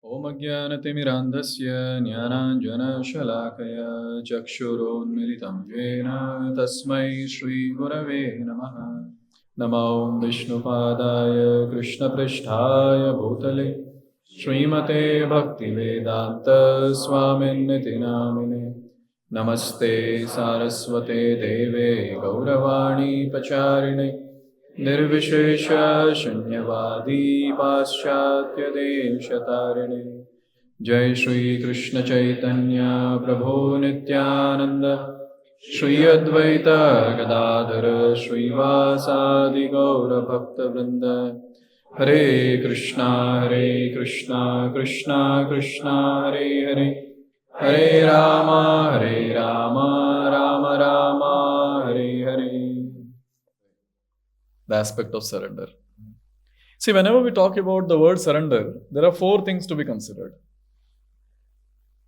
Om Ajnanatimirandhasya Jnananjanashalaakaya Chakshurunmilitam Yena Tasmai Shri Gurave Namaha. Namo Vishnupadaya Krishna Pristhaya Bhutale Srimate Bhaktivedanta Swaminiti Namine Namaste Saraswate Deve Gauravani Pacharine Nirvishesha Shunyavadi Paschatya Deshatarine Jai Shri Krishna Chaitanya Prabhu Nityananda Shri Advaita Gadadhara Shri Vasadi Gaura Bhakta Vrinda Hare Krishna Krishna Krishna Hare Hare Hare Rama Rama Rama Hare Hare. The aspect of surrender. See, whenever we talk about the word surrender, there are four things to be considered.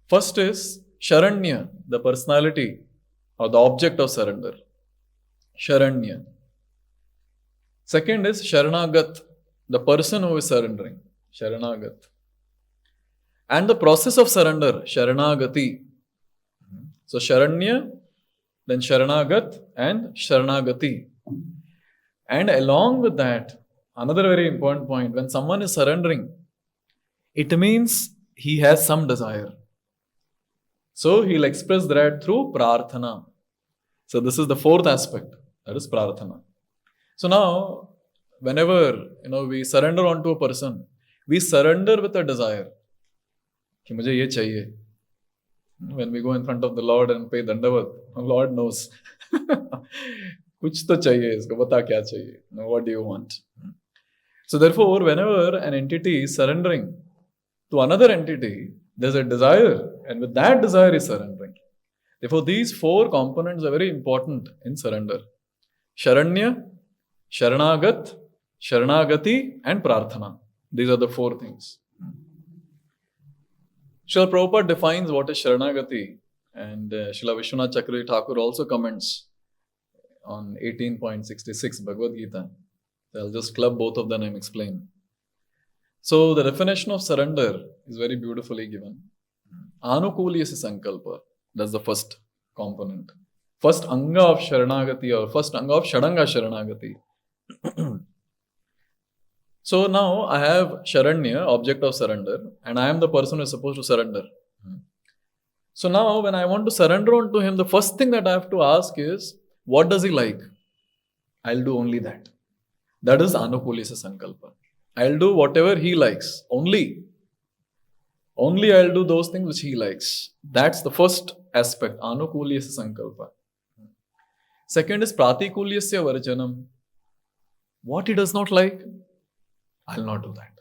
First is Sharanya, the personality or the object of surrender. Sharanya. Second is Sharanagat, the person who is surrendering. Sharanagat. And the process of surrender, Sharanagati. So Sharanya, then Sharanagat and Sharanagati. And along with that, another very important point, when someone is surrendering, it means he has some desire. So he'll express that through prarthana. So this is the fourth aspect, that is prarthana. So now, whenever we surrender onto a person, we surrender with a desire. कि मुझे ये चाहिए. When we go in front of the Lord and pay dandavat, Lord knows. कुछ तो चाहिए इसको, बता क्या चाहिए. What do you want? So therefore, whenever an entity is surrendering to another entity, there's a desire, and with that desire is surrendering. Therefore, these four components are very important in surrender. Sharanya, Sharanagat, Sharanagati, and Prarthana. These are the four things. Srila Prabhupada defines what is Sharanagati, and Srila Vishwanath Chakravarti Thakur also comments on 18.66 Bhagavad Gita. So I'll just club both of them and explain. So the definition of surrender is very beautifully given. Anukulyasya sankalpa. That's the first component. First anga of Sharanagati or first anga of Shadanga Sharanagati. So now I have Sharanya, object of surrender, and I am the person who is supposed to surrender. So now when I want to surrender onto him, the first thing that I have to ask is, what does he like? I'll do only that. That is Anukulyasya sankalpa. I'll do whatever he likes. Only I'll do those things which he likes. That's the first aspect, Anukulyasya sankalpa. Second is Pratikulyasya varjanam. What he does not like, I'll not do that.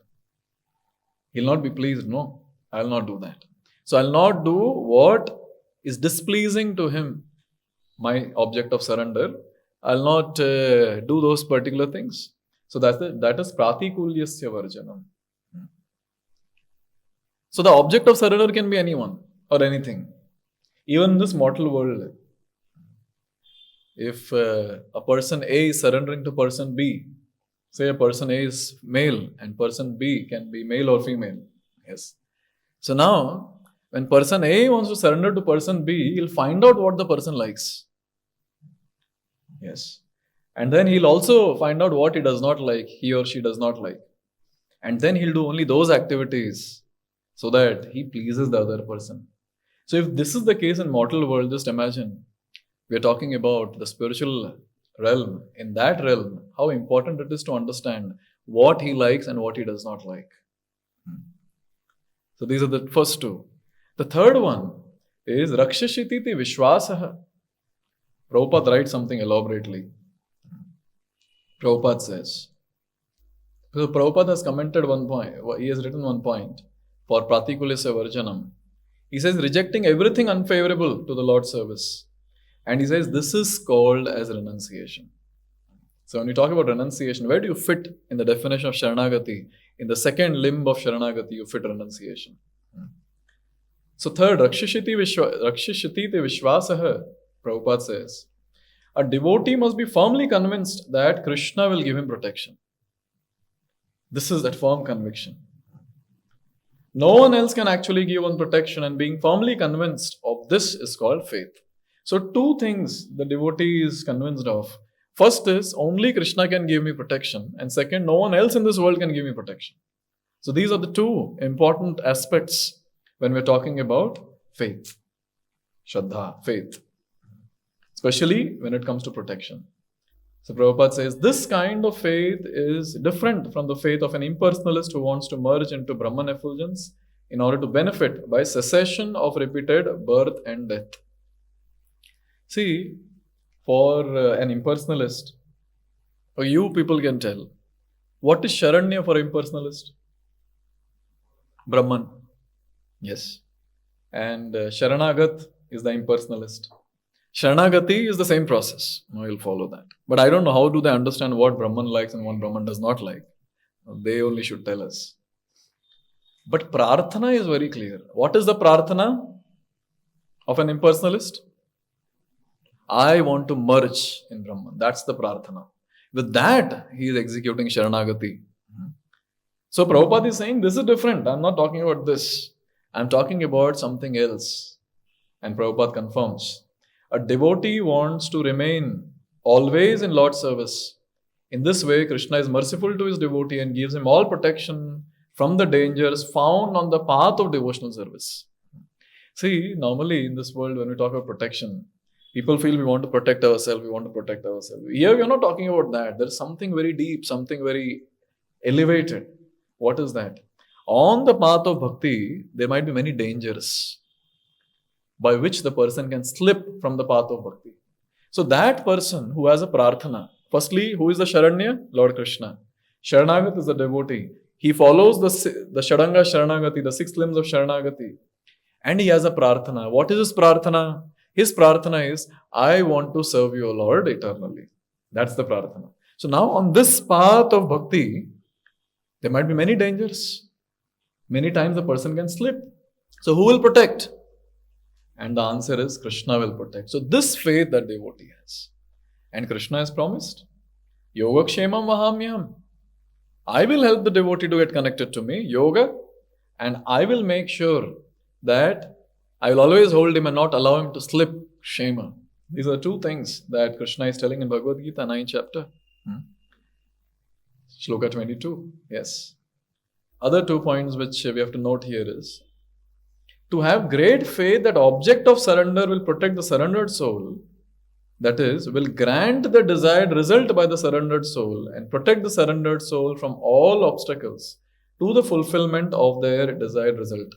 He'll not be pleased. No, I'll not do that. So I'll not do what is displeasing to him, my object of surrender. I'll not do those particular things. So that is Pratikulyasya varjanam. So the object of surrender can be anyone or anything. Even in this mortal world. If a person A is surrendering to person B, say a person A is male and person B can be male or female. Yes. So now, when person A wants to surrender to person B, he'll find out what the person likes. Yes. And then he'll also find out what he does not like, he or she does not like. And then he'll do only those activities so that he pleases the other person. So if this is the case in mortal world, just imagine, we're talking about the spiritual realm. In that realm, how important it is to understand what he likes and what he does not like. So these are the first two. The third one is Rakshashititi Vishwasaha. Prabhupada writes something elaborately. Prabhupada says, so Prabhupada has commented one point, he has written one point for Pratikulyasya varjanam. He says, rejecting everything unfavorable to the Lord's service. And he says, this is called as renunciation. So when you talk about renunciation, where do you fit in the definition of Sharanagati? In the second limb of Sharanagati, you fit renunciation. So third, Rakshashiti Vishwasaha, Prabhupada says, a devotee must be firmly convinced that Krishna will give him protection. This is that firm conviction. No one else can actually give one protection, and being firmly convinced of this is called faith. So, two things the devotee is convinced of. First is only Krishna can give me protection, and second, no one else in this world can give me protection. So, these are the two important aspects when we're talking about faith, Shraddha, faith, especially when it comes to protection. So Prabhupada says this kind of faith is different from the faith of an impersonalist who wants to merge into Brahman effulgence in order to benefit by cessation of repeated birth and death. See, for an impersonalist, or you people can tell, what is Sharanya for impersonalist? Brahman. Yes. And Sharanagat is the impersonalist. Sharanagati is the same process. We'll follow that. But I don't know how do they understand what Brahman likes and what Brahman does not like. They only should tell us. But Prarthana is very clear. What is the Prarthana of an impersonalist? I want to merge in Brahman. That's the Prarthana. With that, he is executing Sharanagati. So Prabhupada is saying this is different. I'm not talking about this. I'm talking about something else. And Prabhupada confirms. A devotee wants to remain always in Lord's service. In this way, Krishna is merciful to his devotee and gives him all protection from the dangers found on the path of devotional service. See, normally in this world, when we talk about protection, people feel we want to protect ourselves, Here, we are not talking about that. There is something very deep, something very elevated. What is that? On the path of bhakti, there might be many dangers by which the person can slip from the path of bhakti. So that person who has a prarthana, firstly, who is the Sharanya? Lord Krishna. Sharanagat is the devotee. He follows the Shadanga Sharanagati, the 6 limbs of Sharanagati. And he has a prarthana. What is his prarthana? His prarthana is, I want to serve you, O Lord, eternally. That's the prarthana. So now on this path of bhakti, there might be many dangers. Many times the person can slip. So who will protect? And the answer is Krishna will protect. So this faith that devotee has. And Krishna has promised, Yoga Kshemam Vahamyam. I will help the devotee to get connected to me, yoga, and I will make sure that I will always hold him and not allow him to slip, Kshema. These are two things that Krishna is telling in Bhagavad Gita, 9th chapter. Shloka 22. Yes. Other 2 points which we have to note here is, to have great faith that object of surrender will protect the surrendered soul, that is, will grant the desired result by the surrendered soul and protect the surrendered soul from all obstacles to the fulfillment of their desired result.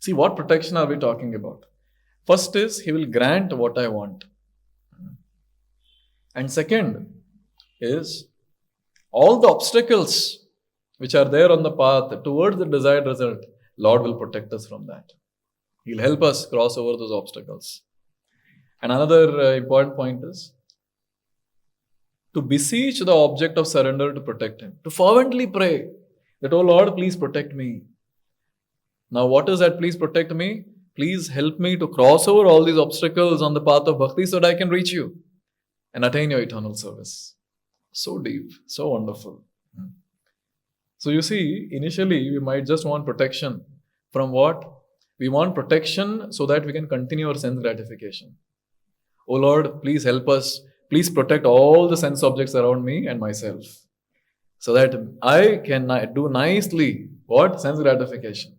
See, what protection are we talking about? First is, he will grant what I want. And second is, all the obstacles which are there on the path towards the desired result, Lord will protect us from that. He'll help us cross over those obstacles. And another important point is to beseech the object of surrender to protect him. To fervently pray that, oh Lord, please protect me. Now what is that, please protect me? Please help me to cross over all these obstacles on the path of bhakti so that I can reach you and attain your eternal service. So deep, so wonderful. So you see, initially we might just want protection from what? We want protection so that we can continue our sense gratification. Oh Lord, please help us. Please protect all the sense objects around me and myself. So that I can do nicely what? Sense gratification.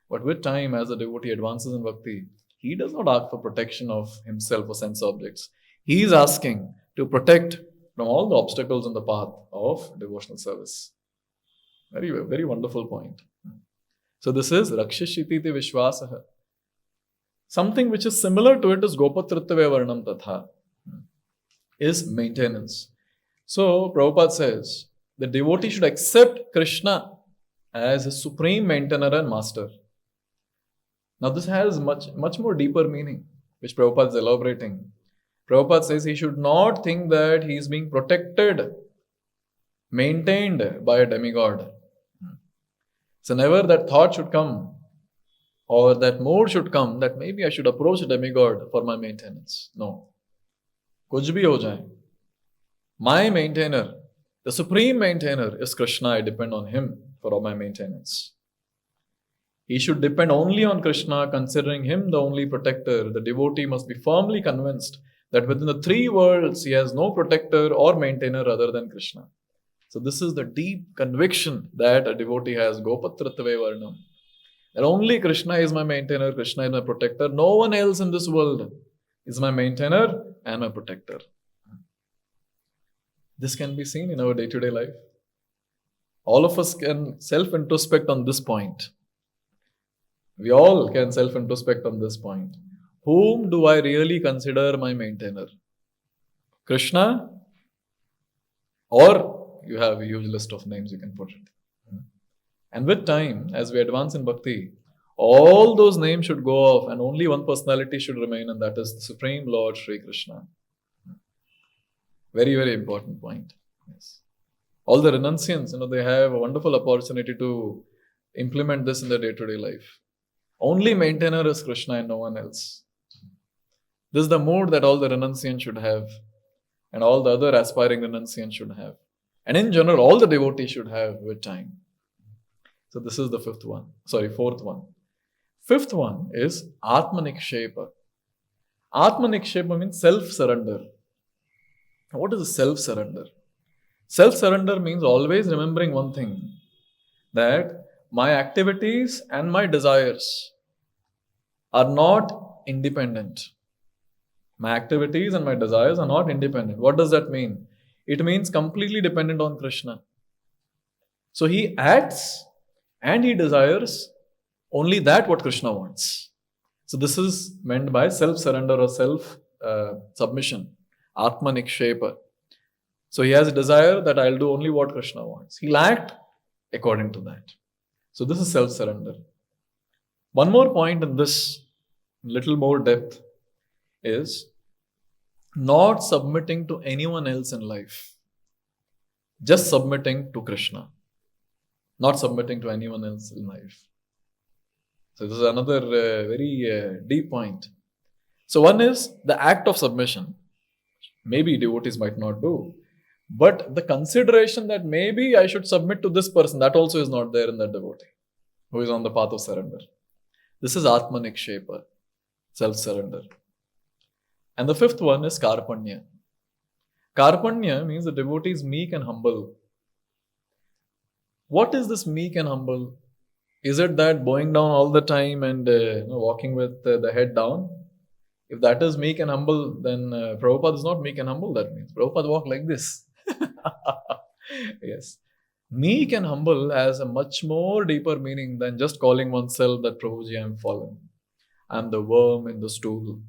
But with time, as the devotee advances in bhakti, he does not ask for protection of himself or sense objects. He is asking to protect from all the obstacles on the path of devotional service. Very, very wonderful point. So this is Rakshishititi Vishwasaha. Something which is similar to it is Gopatritave Varnam Tatha, is maintenance. So Prabhupada says, the devotee should accept Krishna as his supreme maintainer and master. Now this has much more deeper meaning, which Prabhupada is elaborating. Prabhupada says he should not think that he is being protected, maintained by a demigod. So never that thought should come or that mood should come that maybe I should approach a demigod for my maintenance. No. Kuch bhi ho jaye. My maintainer, the supreme maintainer is Krishna. I depend on him for all my maintenance. He should depend only on Krishna, considering him the only protector. The devotee must be firmly convinced that within the three worlds he has no protector or maintainer other than Krishna. So this is the deep conviction that a devotee has. Gopatratve Varnam. That only Krishna is my maintainer, Krishna is my protector. No one else in this world is my maintainer and my protector. This can be seen in our day-to-day life. All of us can self-introspect on this point. We all can self-introspect on this point. Whom do I really consider my maintainer? Krishna? Or you have a huge list of names you can put it. And with time, as we advance in bhakti, all those names should go off and only one personality should remain, and that is the Supreme Lord Sri Krishna. Very, very important point. Yes. All the renunciants, they have a wonderful opportunity to implement this in their day-to-day life. Only maintainer is Krishna and no one else. This is the mood that all the renunciants should have, and all the other aspiring renunciants should have. And in general, all the devotees should have with time. So this is the fourth one. Fifth one is Atmanikshepa. Atmanikshepa means self-surrender. What is self-surrender? Self-surrender means always remembering one thing, that my activities and my desires are not independent. My activities and my desires are not independent. What does that mean? It means completely dependent on Krishna. So he acts and he desires only that what Krishna wants. So this is meant by self-surrender or self-submission. Atmanikshepa. So he has a desire that I'll do only what Krishna wants. He'll act according to that. So this is self-surrender. One more point in this, little more depth, is not submitting to anyone else in life. Just submitting to Krishna. Not submitting to anyone else in life. So this is another very deep point. So one is the act of submission. Maybe devotees might not do. But the consideration that maybe I should submit to this person, that also is not there in that devotee who is on the path of surrender. This is Atmanikshepa, self-surrender. And the fifth one is Karpanya. Karpanya means the devotee is meek and humble. What is this meek and humble? Is it that bowing down all the time and walking with the head down? If that is meek and humble, then Prabhupada is not meek and humble, that means. Prabhupada walked like this. Yes. Meek and humble has a much more deeper meaning than just calling oneself that Prabhuji, I am fallen. I am the worm in the stool.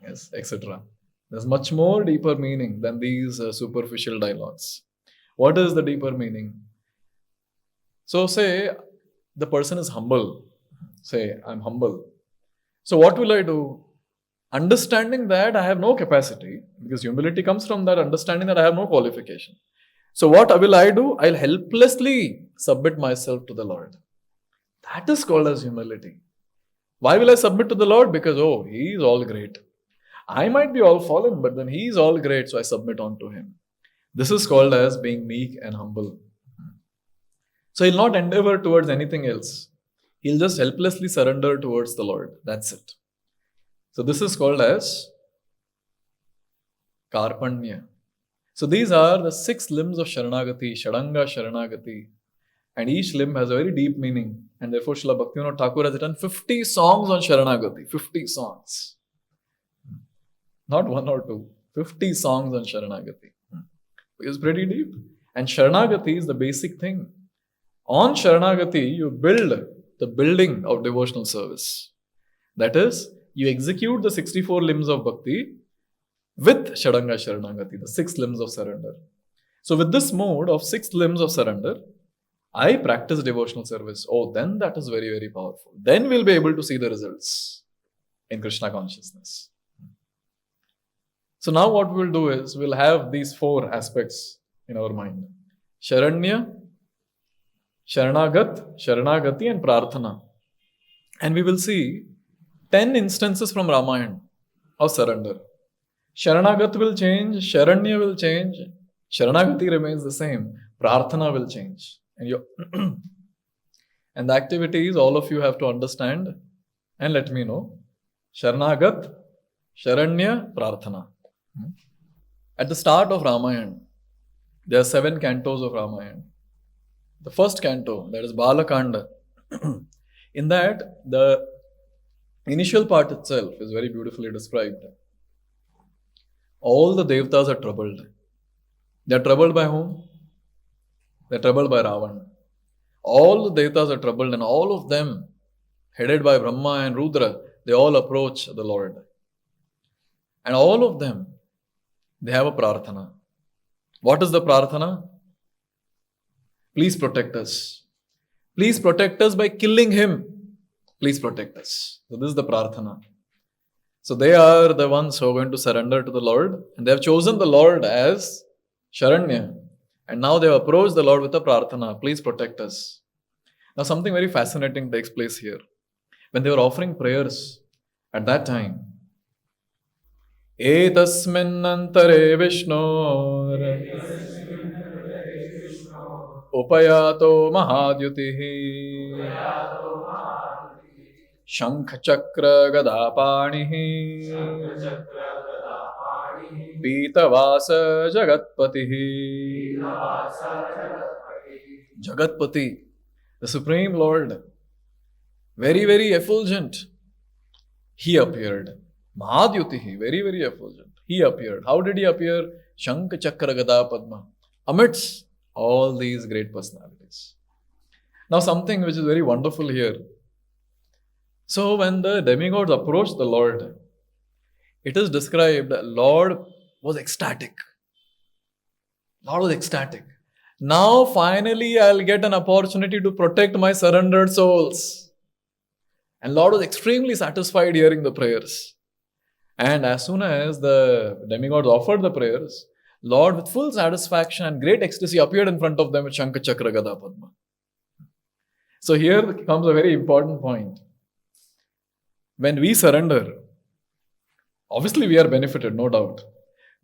Yes, etc. There's much more deeper meaning than these superficial dialogues. What is the deeper meaning? So say the person is humble. Say, I'm humble. So what will I do? Understanding that I have no capacity, because humility comes from that understanding that I have no qualification. So what will I do? I'll helplessly submit myself to the Lord. That is called as humility. Why will I submit to the Lord? Because, He is all great. I might be all fallen, but then He is all great, so I submit on to Him. This is called as being meek and humble. So he'll not endeavor towards anything else. He'll just helplessly surrender towards the Lord. That's it. So this is called as Karpanya. So these are the 6 limbs of Sharanagati, Shadanga Sharanagati. And each limb has a very deep meaning. And therefore Srila Bhaktivinoda Thakur has written 50 songs on Sharanagati. 50 songs. Not 1 or 2. 50 songs on Sharanagati. It's pretty deep. And Sharanagati is the basic thing. On Sharanagati, you build the building of devotional service. That is, you execute the 64 limbs of bhakti with Shadanga Sharanagati, the 6 limbs of surrender. So with this mode of 6 limbs of surrender, I practice devotional service. Then that is very, very powerful. Then we'll be able to see the results in Krishna consciousness. So now what we'll do is, we'll have these 4 aspects in our mind. Sharanya, Sharanagat, Sharanagati and Prarthana. And we will see 10 instances from Ramayana of surrender. Sharanagat will change, Sharanya will change, Sharanagati remains the same, Prarthana will change. And And the activities all of you have to understand and let me know. Sharanagat, Sharanya, Prarthana. At the start of Ramayana, there are 7 cantos of Ramayana. The first canto, that is Balakanda. In that, the initial part itself is very beautifully described. All the Devatas are troubled. They are troubled by whom? They are troubled by Ravana. All the Devatas are troubled, and all of them, headed by Brahma and Rudra, they all approach the Lord. And all of them, they have a prarthana. What is the prarthana? Please protect us. Please protect us by killing him. Please protect us. So this is the prarthana. So they are the ones who are going to surrender to the Lord, and they have chosen the Lord as Sharanya. And now they have approached the Lord with a prarthana. Please protect us. Now something very fascinating takes place here. When they were offering prayers at that time, Etasminnantare Vishnor Upayato Mahadyutihi Shankh Chakra Gadapanihi Pitavasa Jagatpatihi. Jagatpati, the Supreme Lord, very, very effulgent, he appeared. Mahadyutihi, very, very effulgent. He appeared. How did he appear? Shankh Chakra Gada Padma, amidst all these great personalities. Now, something which is very wonderful here. So, when the demigods approached the Lord, it is described that Lord was ecstatic. Lord was ecstatic. Now, finally, I'll get an opportunity to protect my surrendered souls. And Lord was extremely satisfied hearing the prayers. And as soon as the demigods offered the prayers, Lord, with full satisfaction and great ecstasy, appeared in front of them with Shankha Chakra Gada Padma. So here comes a very important point. When we surrender, obviously we are benefited, no doubt.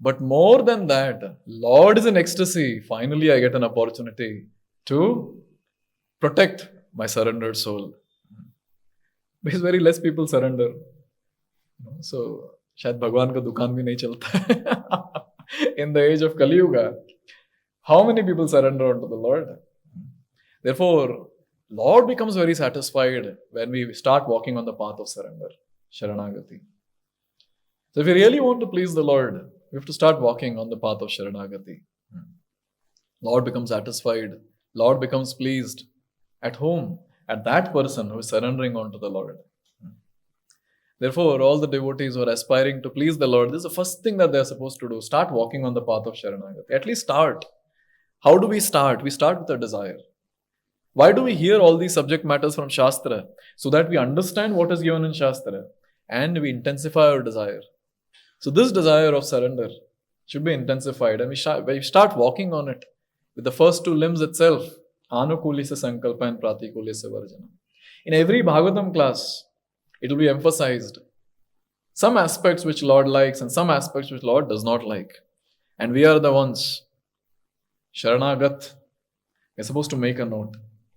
But more than that, Lord is in ecstasy. Finally, I get an opportunity to protect my surrendered soul. Because very less people surrender. So, शायद भगवान का दुकान भी नहीं चलता. In the age of Kali Yuga, how many people surrender unto the Lord? Therefore, Lord becomes very satisfied when we start walking on the path of surrender, Sharanagati. So if we really want to please the Lord, we have to start walking on the path of Sharanagati. Lord becomes satisfied. Lord becomes pleased. At whom? At that person who is surrendering unto the Lord. Therefore, all the devotees who are aspiring to please the Lord, this is the first thing that they are supposed to do. Start walking on the path of Sharanagati. At least start. How do we start? We start with a desire. Why do we hear all these subject matters from Shastra? So that we understand what is given in Shastra and we intensify our desire. So this desire of surrender should be intensified, and we start walking on it with the first 2 limbs itself. Anukulisa Sankalpa and Pratikulisa Varjana. In every Bhagavatam class, it will be emphasized some aspects which Lord likes and some aspects which Lord does not like. And we are the ones, Sharanagat, we are supposed to make a note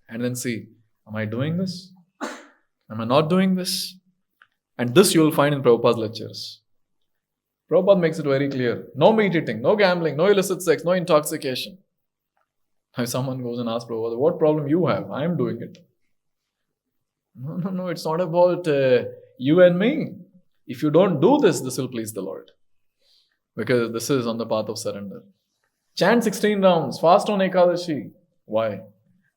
and then see, am I doing this? Am I not doing this? And this you will find in Prabhupada's lectures. Prabhupada makes it very clear. No meat eating, no gambling, no illicit sex, no intoxication. If someone goes and asks Prabhupada, what problem you have? I am doing it. No, it's not about you and me. If you don't do this, this will please the Lord. Because this is on the path of surrender. Chant 16 rounds, fast on Ekadashi. Why?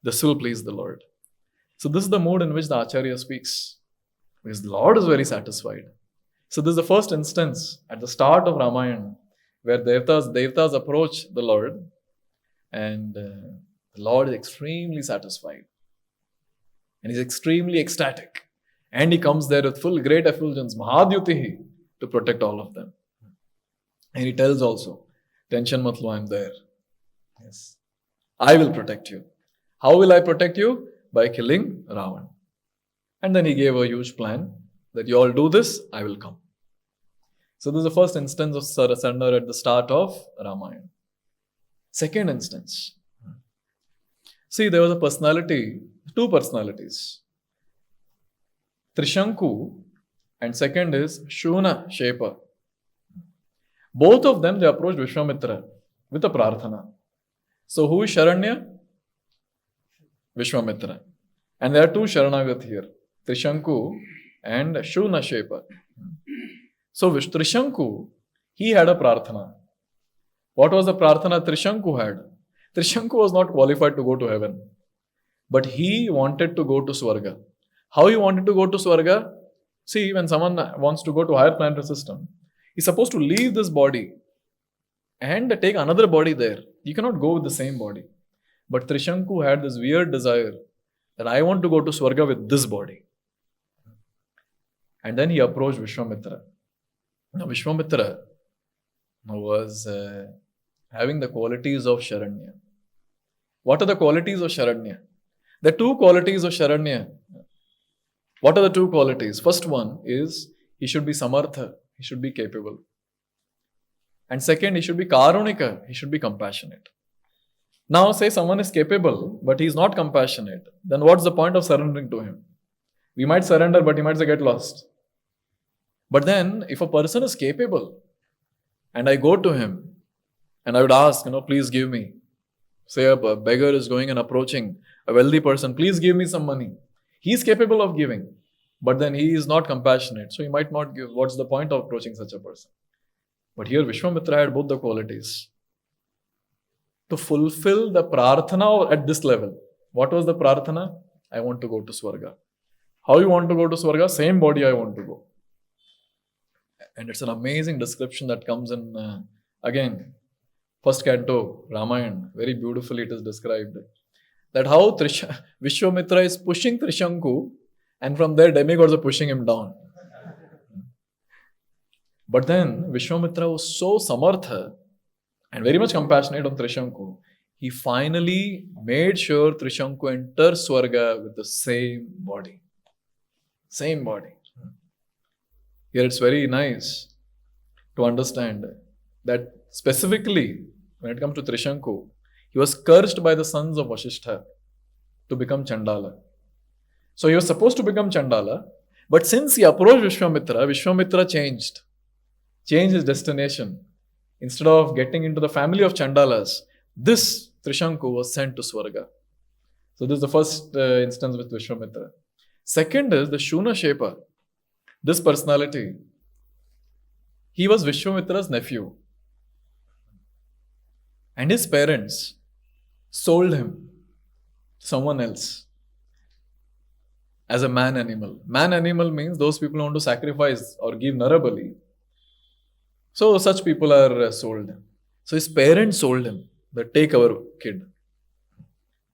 This will please the Lord. So this is the mood in which the Acharya speaks. Because the Lord is very satisfied. So this is the first instance at the start of Ramayana where Devatas approach the Lord and the Lord is extremely satisfied. And he's extremely ecstatic. And he comes there with full great effulgence, Mahadyutihi, to protect all of them. And he tells also, tension mat lo, I am there. Yes. I will protect you. How will I protect you? By killing Ravan. And then he gave a huge plan that you all do this, I will come. So this is the first instance of surrender at the start of Ramayana. Second instance. See, there was a personality Two personalities. Trishanku and second is Shuna Shepa. Both of them, they approached Vishwamitra with a prarthana. So who is Sharanya? Vishwamitra. And there are two Sharanagati here, Trishanku and Shuna Shepa. So Trishanku, he had a prarthana. What was the prarthana Trishanku had? Trishanku was not qualified to go to heaven, but he wanted to go to Swarga. How he wanted to go to Swarga? See, when someone wants to go to higher planetary system, he's supposed to leave this body and take another body there. You cannot go with the same body. But Trishanku had this weird desire that I want to go to Swarga with this body. And then he approached Vishwamitra. Now Vishwamitra was having the qualities of Sharanya. What are the qualities of Sharanya? The two qualities of Sharanya. What are the two qualities? First one is he should be Samartha. He should be capable. And second, he should be Karunika. He should be compassionate. Now, say someone is capable, but he is not compassionate. Then what's the point of surrendering to him? We might surrender, but he might get lost. But then, if a person is capable, and I go to him, and I would ask, please give me. Say a beggar is going and approaching a wealthy person, please give me some money. He is capable of giving, but then he is not compassionate, so he might not give. What's the point of approaching such a person? But here Vishwamitra had both the qualities. To fulfill the prarthana at this level. What was the prarthana? I want to go to Swarga. How you want to go to Swarga? Same body I want to go. And it's an amazing description that comes in, again, first canto, Ramayan. Very beautifully it is described. That how Vishwamitra is pushing Trishanku, and from there demigods are pushing him down. But then Vishwamitra was so samartha and very much compassionate on Trishanku. He finally made sure Trishanku enters Swarga with the same body. Same body. Here it's very nice to understand that specifically when it comes to Trishanku, he was cursed by the sons of Vasishtha to become Chandala. So he was supposed to become Chandala, but since he approached Vishwamitra changed his destination. Instead of getting into the family of Chandalas, this Trishanku was sent to Swarga. So this is the first instance with Vishwamitra. Second is the Shuna Shepa. This personality, he was Vishwamitra's nephew. And his parents sold him to someone else as a man animal. Man animal means those people who want to sacrifice or give Narabali. So such people are sold. So his parents sold him. They take our kid.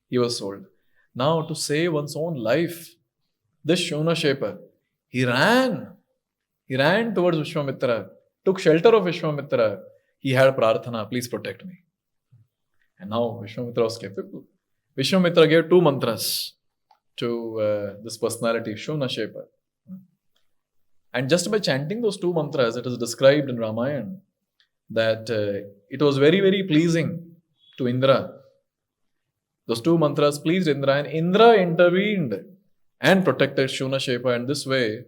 He was sold. Now to save one's own life, this Shuna Shepa, he ran towards Vishwamitra, took shelter of Vishwamitra. He had prarthana, please protect me. And now Vishwamitra was capable. Vishwamitra gave two mantras to this personality, Shuna Shepa. And just by chanting those two mantras, it is described in Ramayan that it was very, very pleasing to Indra. Those two mantras pleased Indra, and Indra intervened and protected Shuna Shepa. And this way,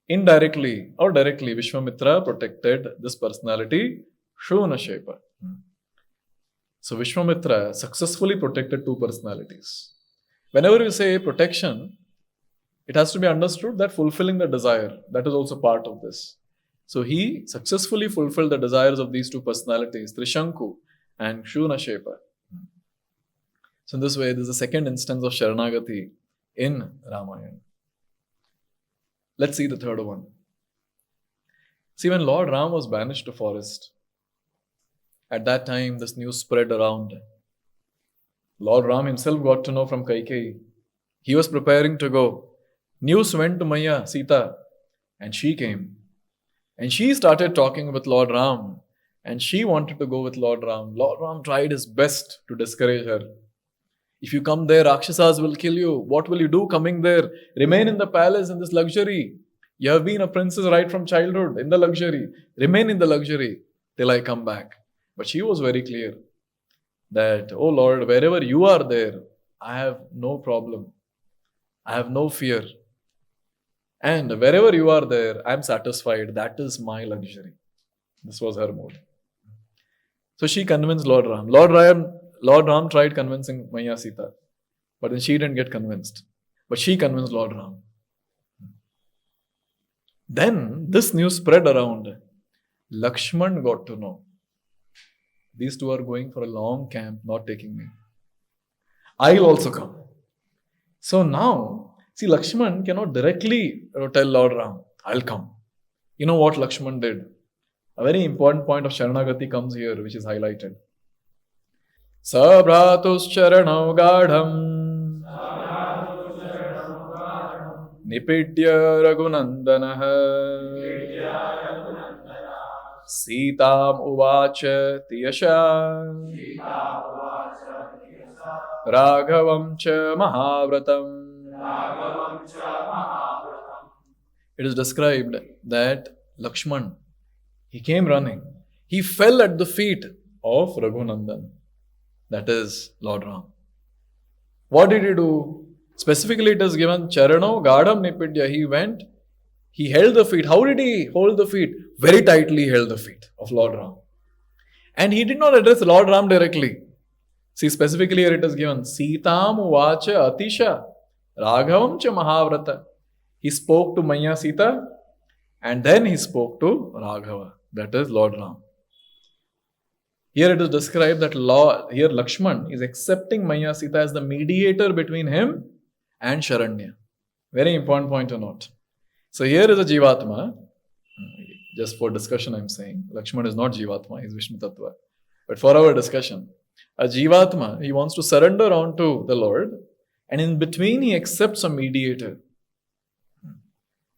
indirectly or directly, Vishwamitra protected this personality, Shuna Shepa. So Vishwamitra successfully protected two personalities. Whenever we say protection, it has to be understood that fulfilling the desire, that is also part of this. So he successfully fulfilled the desires of these two personalities, Trishanku and Shuna Shepa. So in this way, this is the second instance of Sharanagati in Ramayana. Let's see the third one. See, when Lord Ram was banished to forest, at that time this news spread around. Lord Ram himself got to know from Kaikeyi. He was preparing to go. News went to Maya, Sita, and she came. And she started talking with Lord Ram, and she wanted to go with Lord Ram. Lord Ram tried his best to discourage her. If you come there, Rakshasas will kill you. What will you do coming there? Remain in the palace in this luxury. You have been a princess right from childhood in the luxury. Remain in the luxury till I come back. But she was very clear that, oh Lord, wherever you are there, I have no problem. I have no fear. And wherever you are there, I am satisfied. That is my luxury. This was her mood. So she convinced Lord Ram. Lord Ram tried convincing Maya Sita, but then she didn't get convinced. But she convinced Lord Ram. Then this news spread around. Lakshman got to know. These two are going for a long camp, not taking me. I'll also come. So now, see, Lakshman cannot directly tell Lord Ram, I'll come. You know what Lakshman did? A very important point of Sharanagati comes here, which is highlighted. Sabhratus charanau gadham nipidya raghunandanaha Sitam uvacha tiyasha Raghavam cha mahavratam. It is described that Lakshman, he came running. He fell at the feet of Raghunandan. That is Lord Ram. What did he do? Specifically, it is given Charano Gadam Nipidya. He went, he held the feet. How did he hold the feet? Very tightly he held the feet of Lord Ram. And he did not address Lord Ram directly. See, specifically here it is given Sitam Uvacha Atisha Raghavam cha Mahavrata. He spoke to Maya Sita and then he spoke to Raghava. That is Lord Ram. Here it is described that here Lakshman is accepting Maya Sita as the mediator between him and Sharanya. Very important point to note. So here is a Jivatma. Just for discussion I am saying. Lakshman is not Jivatma, he is Vishnu Tattva. But for our discussion, a Jivatma, he wants to surrender on to the Lord and in between he accepts a mediator.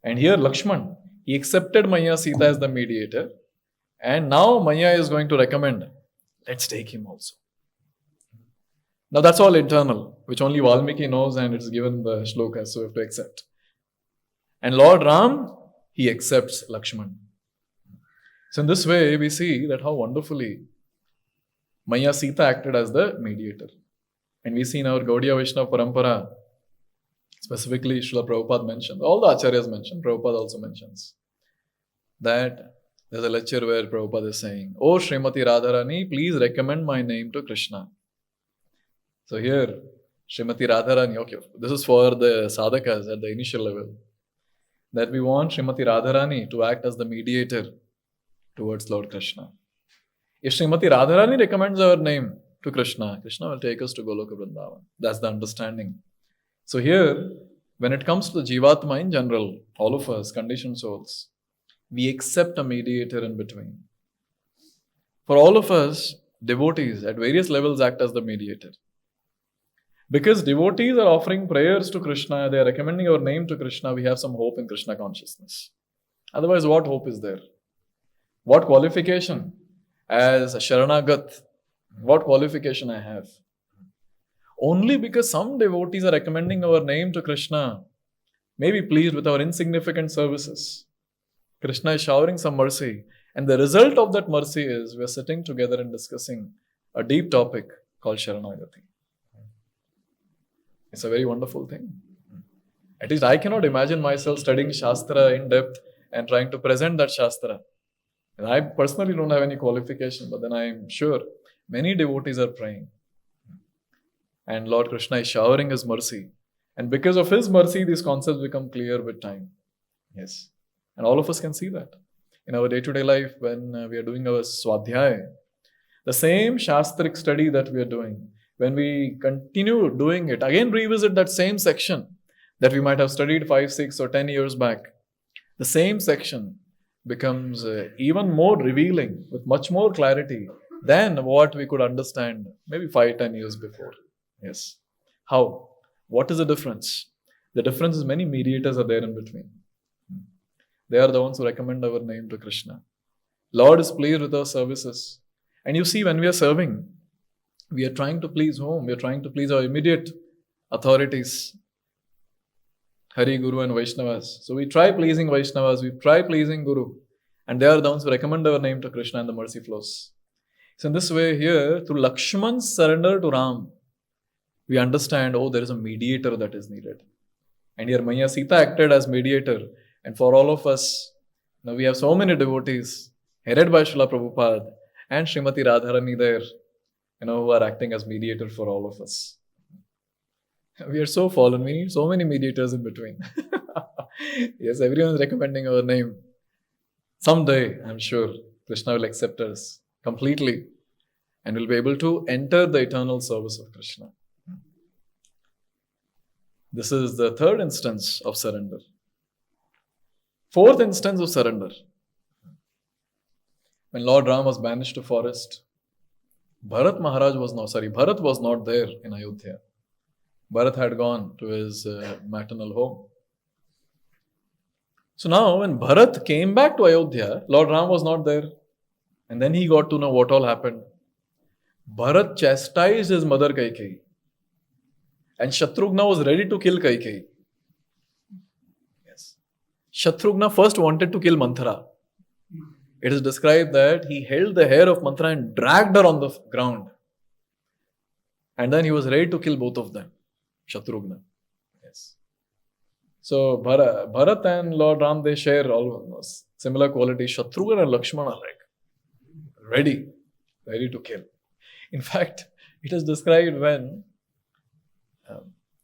And here Lakshman, he accepted Maya Sita as the mediator and now Maya is going to recommend, let's take him also. Now that's all internal, which only Valmiki knows and it's given in the shlokas, so we have to accept. And Lord Ram, he accepts Lakshman. So in this way, we see that how wonderfully Maya Sita acted as the mediator. And we see in our Gaudiya Vaishnava Parampara, specifically Srila Prabhupada mentioned, all the Acharyas mentioned, Prabhupada also mentions, that there's a lecture where Prabhupada is saying, Oh Srimati Radharani, please recommend my name to Krishna. So here, Srimati Radharani, okay, this is for the sadhakas at the initial level, that we want Srimati Radharani to act as the mediator towards Lord Krishna. If Srimati Radharani recommends our name to Krishna, Krishna will take us to Goloka Vrindavan. That's the understanding. So here, when it comes to the Jivatma in general, all of us, conditioned souls, we accept a mediator in between. For all of us, devotees at various levels act as the mediator. Because devotees are offering prayers to Krishna, they are recommending our name to Krishna, we have some hope in Krishna consciousness. Otherwise, what hope is there? What qualification as a Sharanagat? What qualification I have? Only because some devotees are recommending our name to Krishna, may be pleased with our insignificant services. Krishna is showering some mercy. And the result of that mercy is we are sitting together and discussing a deep topic called Sharanagati. It's a very wonderful thing. At least I cannot imagine myself studying Shastra in depth and trying to present that Shastra. And I personally don't have any qualification, but then I am sure many devotees are praying. And Lord Krishna is showering His mercy. And because of His mercy, these concepts become clear with time. Yes. And all of us can see that. In our day-to-day life, when we are doing our Swadhyaya, the same Shastric study that we are doing, when we continue doing it, again revisit that same section that we might have studied 5, 6 or 10 years back, the same section becomes even more revealing with much more clarity than what we could understand maybe 5, 10 years before. Yes. How? What is the difference? The difference is many mediators are there in between. They are the ones who recommend our name to Krishna. Lord is pleased with our services. And you see, when we are serving, we are trying to please whom? We are trying to please our immediate authorities, Hari, Guru and Vaishnavas. So we try pleasing Vaishnavas, we try pleasing Guru. And they are the ones who recommend our name to Krishna and the mercy flows. So in this way here, through Lakshman's surrender to Ram, we understand, oh, there is a mediator that is needed. And here Maya Sita acted as mediator. And for all of us, now we have so many devotees, headed by Srila Prabhupada and Srimati Radharani there, who are acting as mediator for all of us. We are so fallen. We need so many mediators in between. Yes, everyone is recommending our name. Someday, I'm sure, Krishna will accept us completely and will be able to enter the eternal service of Krishna. This is the third instance of surrender. Fourth instance of surrender. When Lord Ram was banished to forest, Bharat was not there in Ayodhya. Bharat had gone to his maternal home. So now when Bharat came back to Ayodhya, Lord Ram was not there. And then he got to know what all happened. Bharat chastised his mother Kaikeyi. And Shatrughna was ready to kill Kaikeyi. Yes. Shatrughna first wanted to kill Manthara. It is described that he held the hair of Manthara and dragged her on the ground. And then he was ready to kill both of them. Shatrughna. Yes. So Bharat and Lord Ram, they share almost similar qualities. Shatrughna and Lakshmana are like ready to kill. In fact, it is described when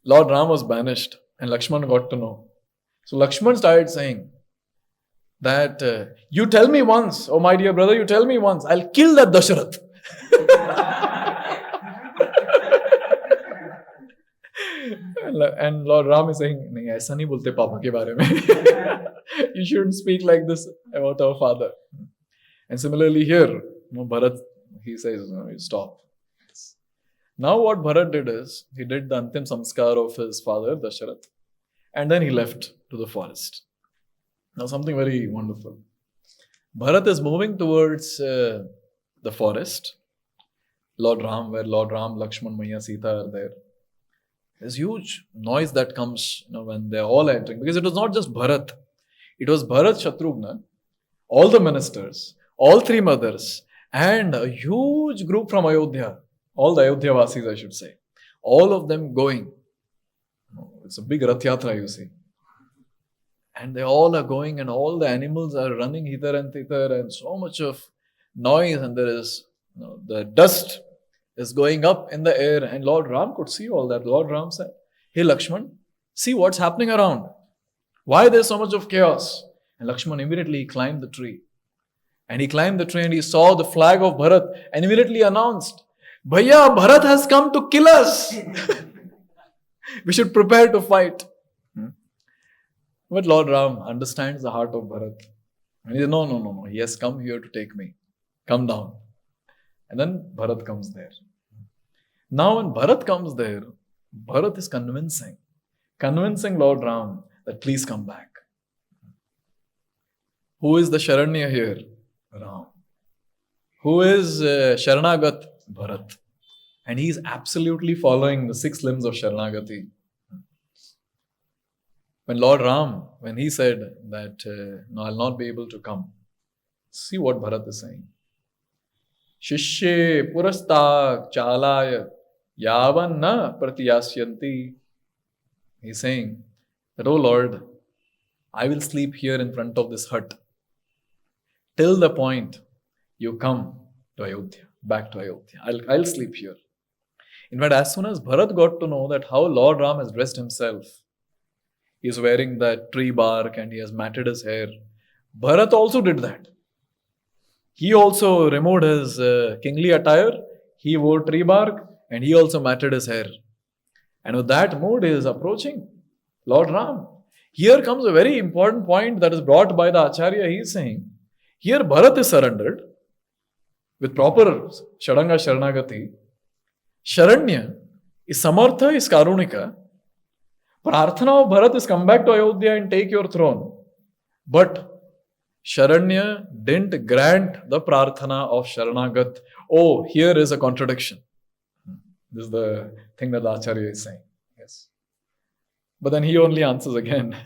Lord Ram was banished and Lakshmana got to know. So Lakshmana started saying that, you tell me once, oh my dear brother, you tell me once, I'll kill that Dasharath. And Lord Ram is saying, nahi, aisa nahi bolte papa ke bare mein. You shouldn't speak like this about our father. And similarly here, Bharat, he says, no, you stop. Now what Bharat did is, he did the Antim Samskar of his father, Dasharath. And then he left to the forest. Now something very wonderful. Bharat is moving towards the forest. Lord Ram, where Lord Ram, Lakshman, Maya, Sita are there. There's huge noise that comes when they're all entering. Because it was not just Bharat. It was Bharat, Shatrughna, all the ministers, all three mothers, and a huge group from Ayodhya. All the Ayodhya Vasis, I should say. All of them going. It's a big Rath Yatra, you see. And they all are going and all the animals are running hither and thither and so much of noise and there is, the dust is going up in the air and Lord Ram could see all that. Lord Ram said, hey Lakshman, see what's happening around. Why there's so much of chaos? And Lakshman immediately climbed the tree. And he climbed the tree and he saw the flag of Bharat and immediately announced, Bhaiya, Bharat has come to kill us. We should prepare to fight. But Lord Ram understands the heart of Bharat. And he says, no. He has come here to take me. Come down. And then Bharat comes there. Now when Bharat comes there, Bharat is convincing Lord Ram that please come back. Who is the Sharanya here? Ram. Who is Sharanagat? Bharat. And he is absolutely following the 6 limbs of Sharanagati. When Lord Ram, when he said that, no, I'll not be able to come. See what Bharat is saying. Shishye purastag chalaya yavan na pratyasyanti. He's saying that, oh Lord, I will sleep here in front of this hut till the point you come to Ayodhya, back to Ayodhya. I'll sleep here. In fact, as soon as Bharat got to know that how Lord Ram has dressed himself, he's wearing that tree bark and he has matted his hair, Bharat also did that. He also removed his kingly attire, he wore tree bark and he also matted his hair. And with that mood, he is approaching Lord Ram. Here comes a very important point that is brought by the Acharya. He is saying, here Bharat is surrendered with proper Shadanga Sharanagati. Sharanya is Samartha, is Karunika. Prarthana of Bharat is come back to Ayodhya and take your throne. But Sharanya didn't grant the Prarthana of Sharanagat. Oh, here is a contradiction. This is the thing that the Acharya is saying. Yes. But then he only answers again.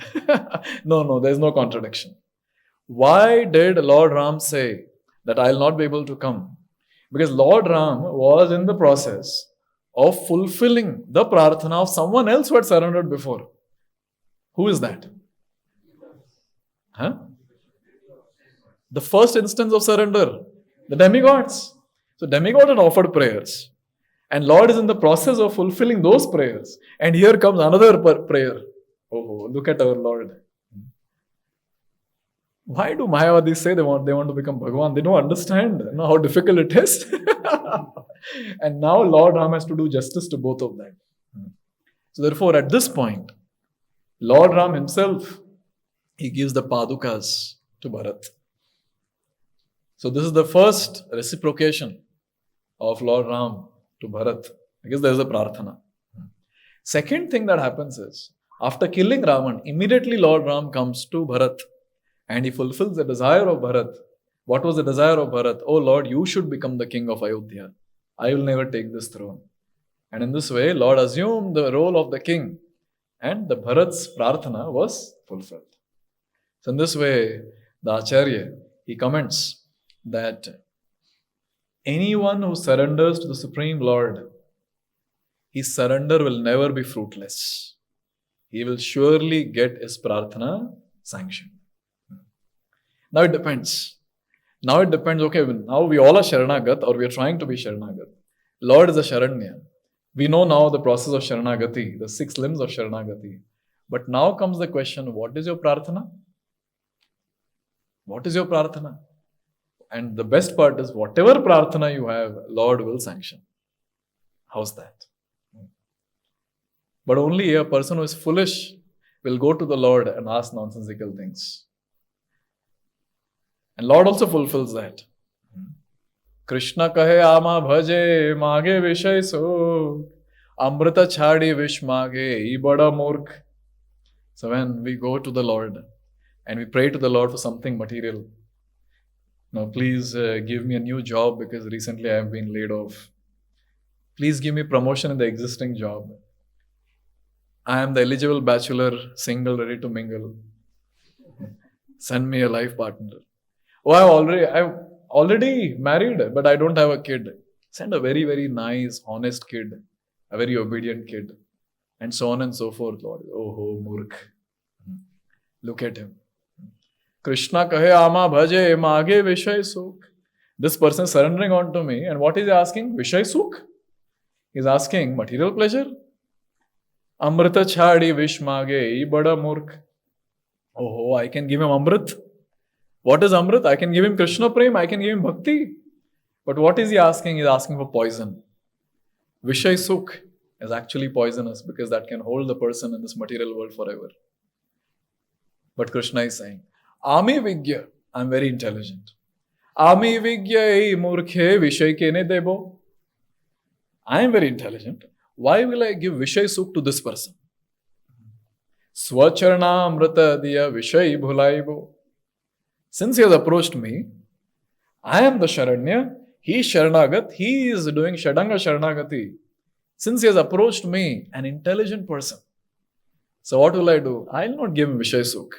No, there is no contradiction. Why did Lord Ram say that I will not be able to come? Because Lord Ram was in the process of fulfilling the prarthana of someone else who had surrendered before. Who is that? Huh? The first instance of surrender, the demigods. So demigods had offered prayers. And Lord is in the process of fulfilling those prayers. And here comes another prayer. Oh, look at our Lord. Why do Mayavadis say they want to become Bhagavan? They don't understand how difficult it is. And now Lord Ram has to do justice to both of them. So therefore, at this point, Lord Ram himself, he gives the Padukas to Bharat. So this is the first reciprocation of Lord Ram to Bharat. I guess there is a prarthana. Second thing that happens is, after killing Ravan, immediately Lord Ram comes to Bharat and he fulfills the desire of Bharat. What was the desire of Bharat? Oh Lord, you should become the king of Ayodhya. I will never take this throne. And in this way, Lord assumed the role of the king and the Bharat's prarthana was fulfilled. So in this way, the Acharya, he comments that anyone who surrenders to the Supreme Lord, his surrender will never be fruitless. He will surely get his prarthana sanctioned. Now it depends. Okay, now we all are Sharanagat or we are trying to be Sharanagat. Lord is a Sharanya. We know now the process of Sharanagati, the 6 limbs of Sharanagati. But now comes the question, what is your prarthana? What is your prarthana? And the best part is, whatever prarthana you have, Lord will sanction. How's that? But only a person who is foolish will go to the Lord and ask nonsensical things. And Lord also fulfills that. Krishna kahe ama bhaje mage vishay so amrita chhadi vish mage I bada murkh. So when we go to the Lord and we pray to the Lord for something material, now please give me a new job because recently I have been laid off. Please give me promotion in the existing job. I am the eligible bachelor, single, ready to mingle. Send me a life partner. Oh, I'm already married, but I don't have a kid. Send a very, very nice, honest kid, a very obedient kid, and so on and so forth, Lord. Oh, murkh. Look at him. Krishna kahe ama bhaje mage vishay sukh. This person is surrendering on to me, and what is he asking? Vishay sukh. He is asking material pleasure. Amrita chhadi vish mage I bada murkh. Oh, I can give him Amrit. What is Amrit? I can give him Krishna Prem, I can give him Bhakti. But what is he asking? He is asking for poison. Vishay Sukh is actually poisonous because that can hold the person in this material world forever. But Krishna is saying, Ami Vigya, I am very intelligent. Ami Vigya Murkhe Vishay Kene Debo. I am very intelligent. Why will I give Vishay Sukh to this person? Swacharna Amrita Diya Vishay Bhulaibo. Since he has approached me, I am the Sharanya, he is Sharanagat, he is doing Shadanga Sharanagati. Since he has approached me, an intelligent person. So what will I do? I will not give him Vishay Sukh.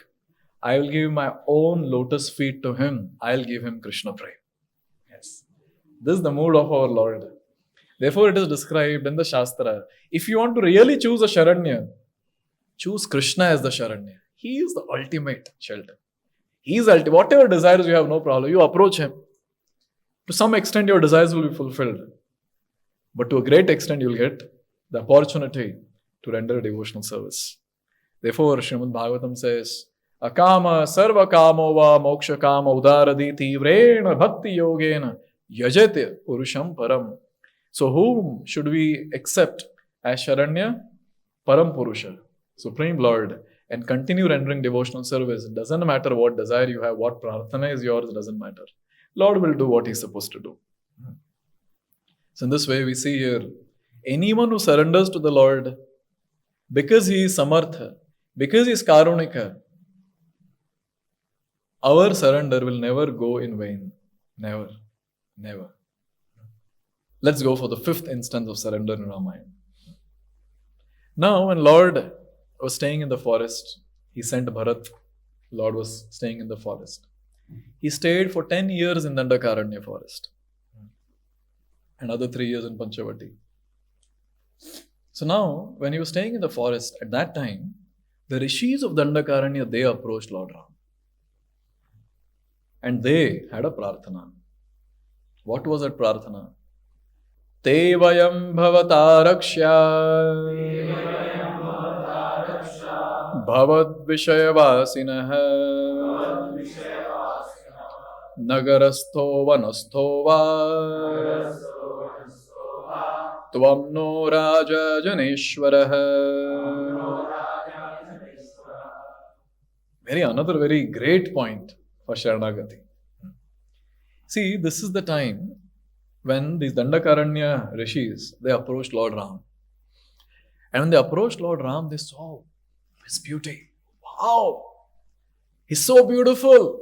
I will give my own lotus feet to him. I will give him Krishna Prem. Yes. This is the mood of our Lord. Therefore it is described in the Shastra. If you want to really choose a Sharanya, choose Krishna as the Sharanya. He is the ultimate shelter. He is ultimate. Whatever desires you have, no problem. You approach him. To some extent, your desires will be fulfilled. But to a great extent, you will get the opportunity to render devotional service. Therefore, Srimad Bhagavatam says, Akama sarva kamo va moksha kama udaraditi vrena bhakti yogena yajate purusham param. So whom should we accept as Sharanya? Param Purusha, Supreme Lord, and continue rendering devotional service. It doesn't matter what desire you have, what prarthana is yours, it doesn't matter. Lord will do what He is supposed to do. So in this way we see here, anyone who surrenders to the Lord, because He is Samartha, because He is Karunika, our surrender will never go in vain. Never. Never. Let's go for the 5th instance of surrender in Ramayana. Now when Lord was staying in the forest, He sent Bharat. Lord was staying in the forest. He stayed for 10 years in Dandakaranya forest. Another 3 years in Panchavati. So now, when he was staying in the forest, at that time, The rishis of Dandakaranya, they approached Lord Ram. And they had a prarthana. What was that prarthana? Te vayam bhavataraksha bhavad vishayavasinah nagarastho vanastho va tvam no raja janeshwarah. Another very great point for Sharanagati. See, this is the time when these Dandakaranya rishis, they approached Lord Ram. And when they approached Lord Ram, they saw his beauty. Wow! He's so beautiful.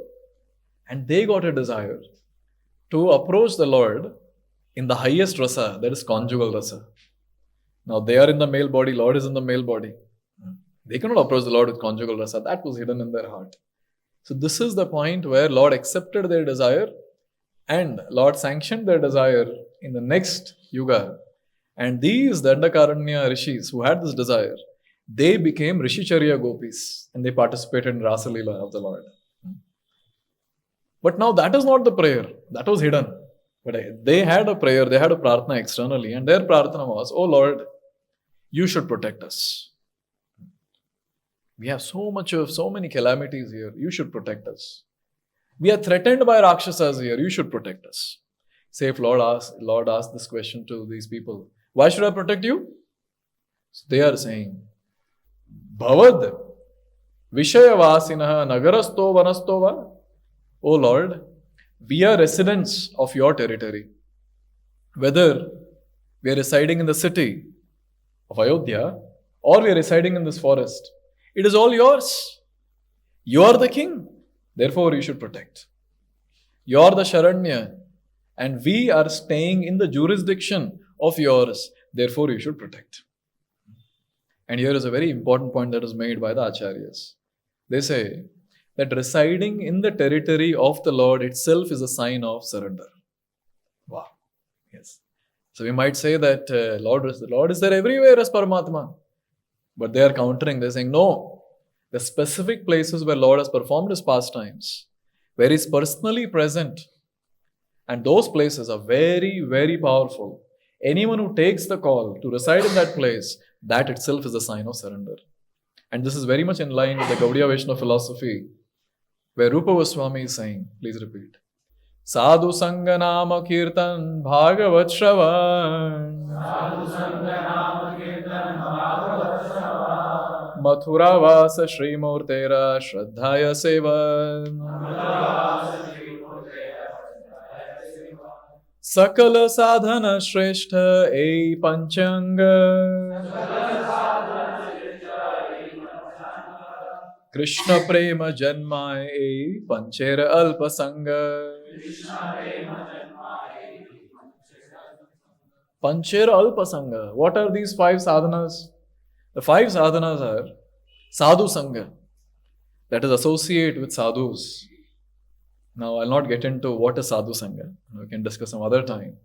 And they got a desire to approach the Lord in the highest rasa, that is conjugal rasa. Now they are in the male body, Lord is in the male body. They cannot approach the Lord with conjugal rasa. That was hidden in their heart. So this is the point where Lord accepted their desire and Lord sanctioned their desire in the next yuga. And these Dandakaranya rishis who had this desire, they became Rishicharya gopis and they participated in Rasa Leela of the Lord. But now that is not the prayer. That was hidden. But they had a prayer, they had a prarthana externally, and their prarthana was, oh Lord, you should protect us. We have so many calamities here. You should protect us. We are threatened by Rakshasas here. You should protect us. Say if Lord asked this question to these people, why should I protect you? So they are saying, Bhavad Vishayavasinaha Nagarasto Vanastova. O Lord, we are residents of your territory. Whether we are residing in the city of Ayodhya or we are residing in this forest, it is all yours. You are the king. Therefore, you should protect. You are the Sharanya. And we are staying in the jurisdiction of yours. Therefore, you should protect. And here is a very important point that is made by the Acharyas. They say that residing in the territory of the Lord itself is a sign of surrender. Wow. Yes. So we might say that the Lord is there everywhere as Paramatma. But they are countering. They are saying, no. The specific places where Lord has performed his pastimes, where he is personally present. And those places are very, very powerful. Anyone who takes the call to reside in that place, that itself is a sign of surrender. And this is very much in line with the Gaudiya Vaishnava philosophy, where Rupa Goswami is saying, please repeat. Sadhu Sangha Nama Kirtan Bhagavat Shravan Mathura Vasa Shri Murtera Shraddhaya Sevan Sakala Sadhana Shrestha E Panchanga Krishna Prema Janmai E Panchera Alpa Sangha Panchera Alpa Sangha. What are these 5 sadhanas? The 5 sadhanas are Sadhu Sangha, that is associate with sadhus. Now I'll not get into what is Sadhu Sangha. We can discuss some other time.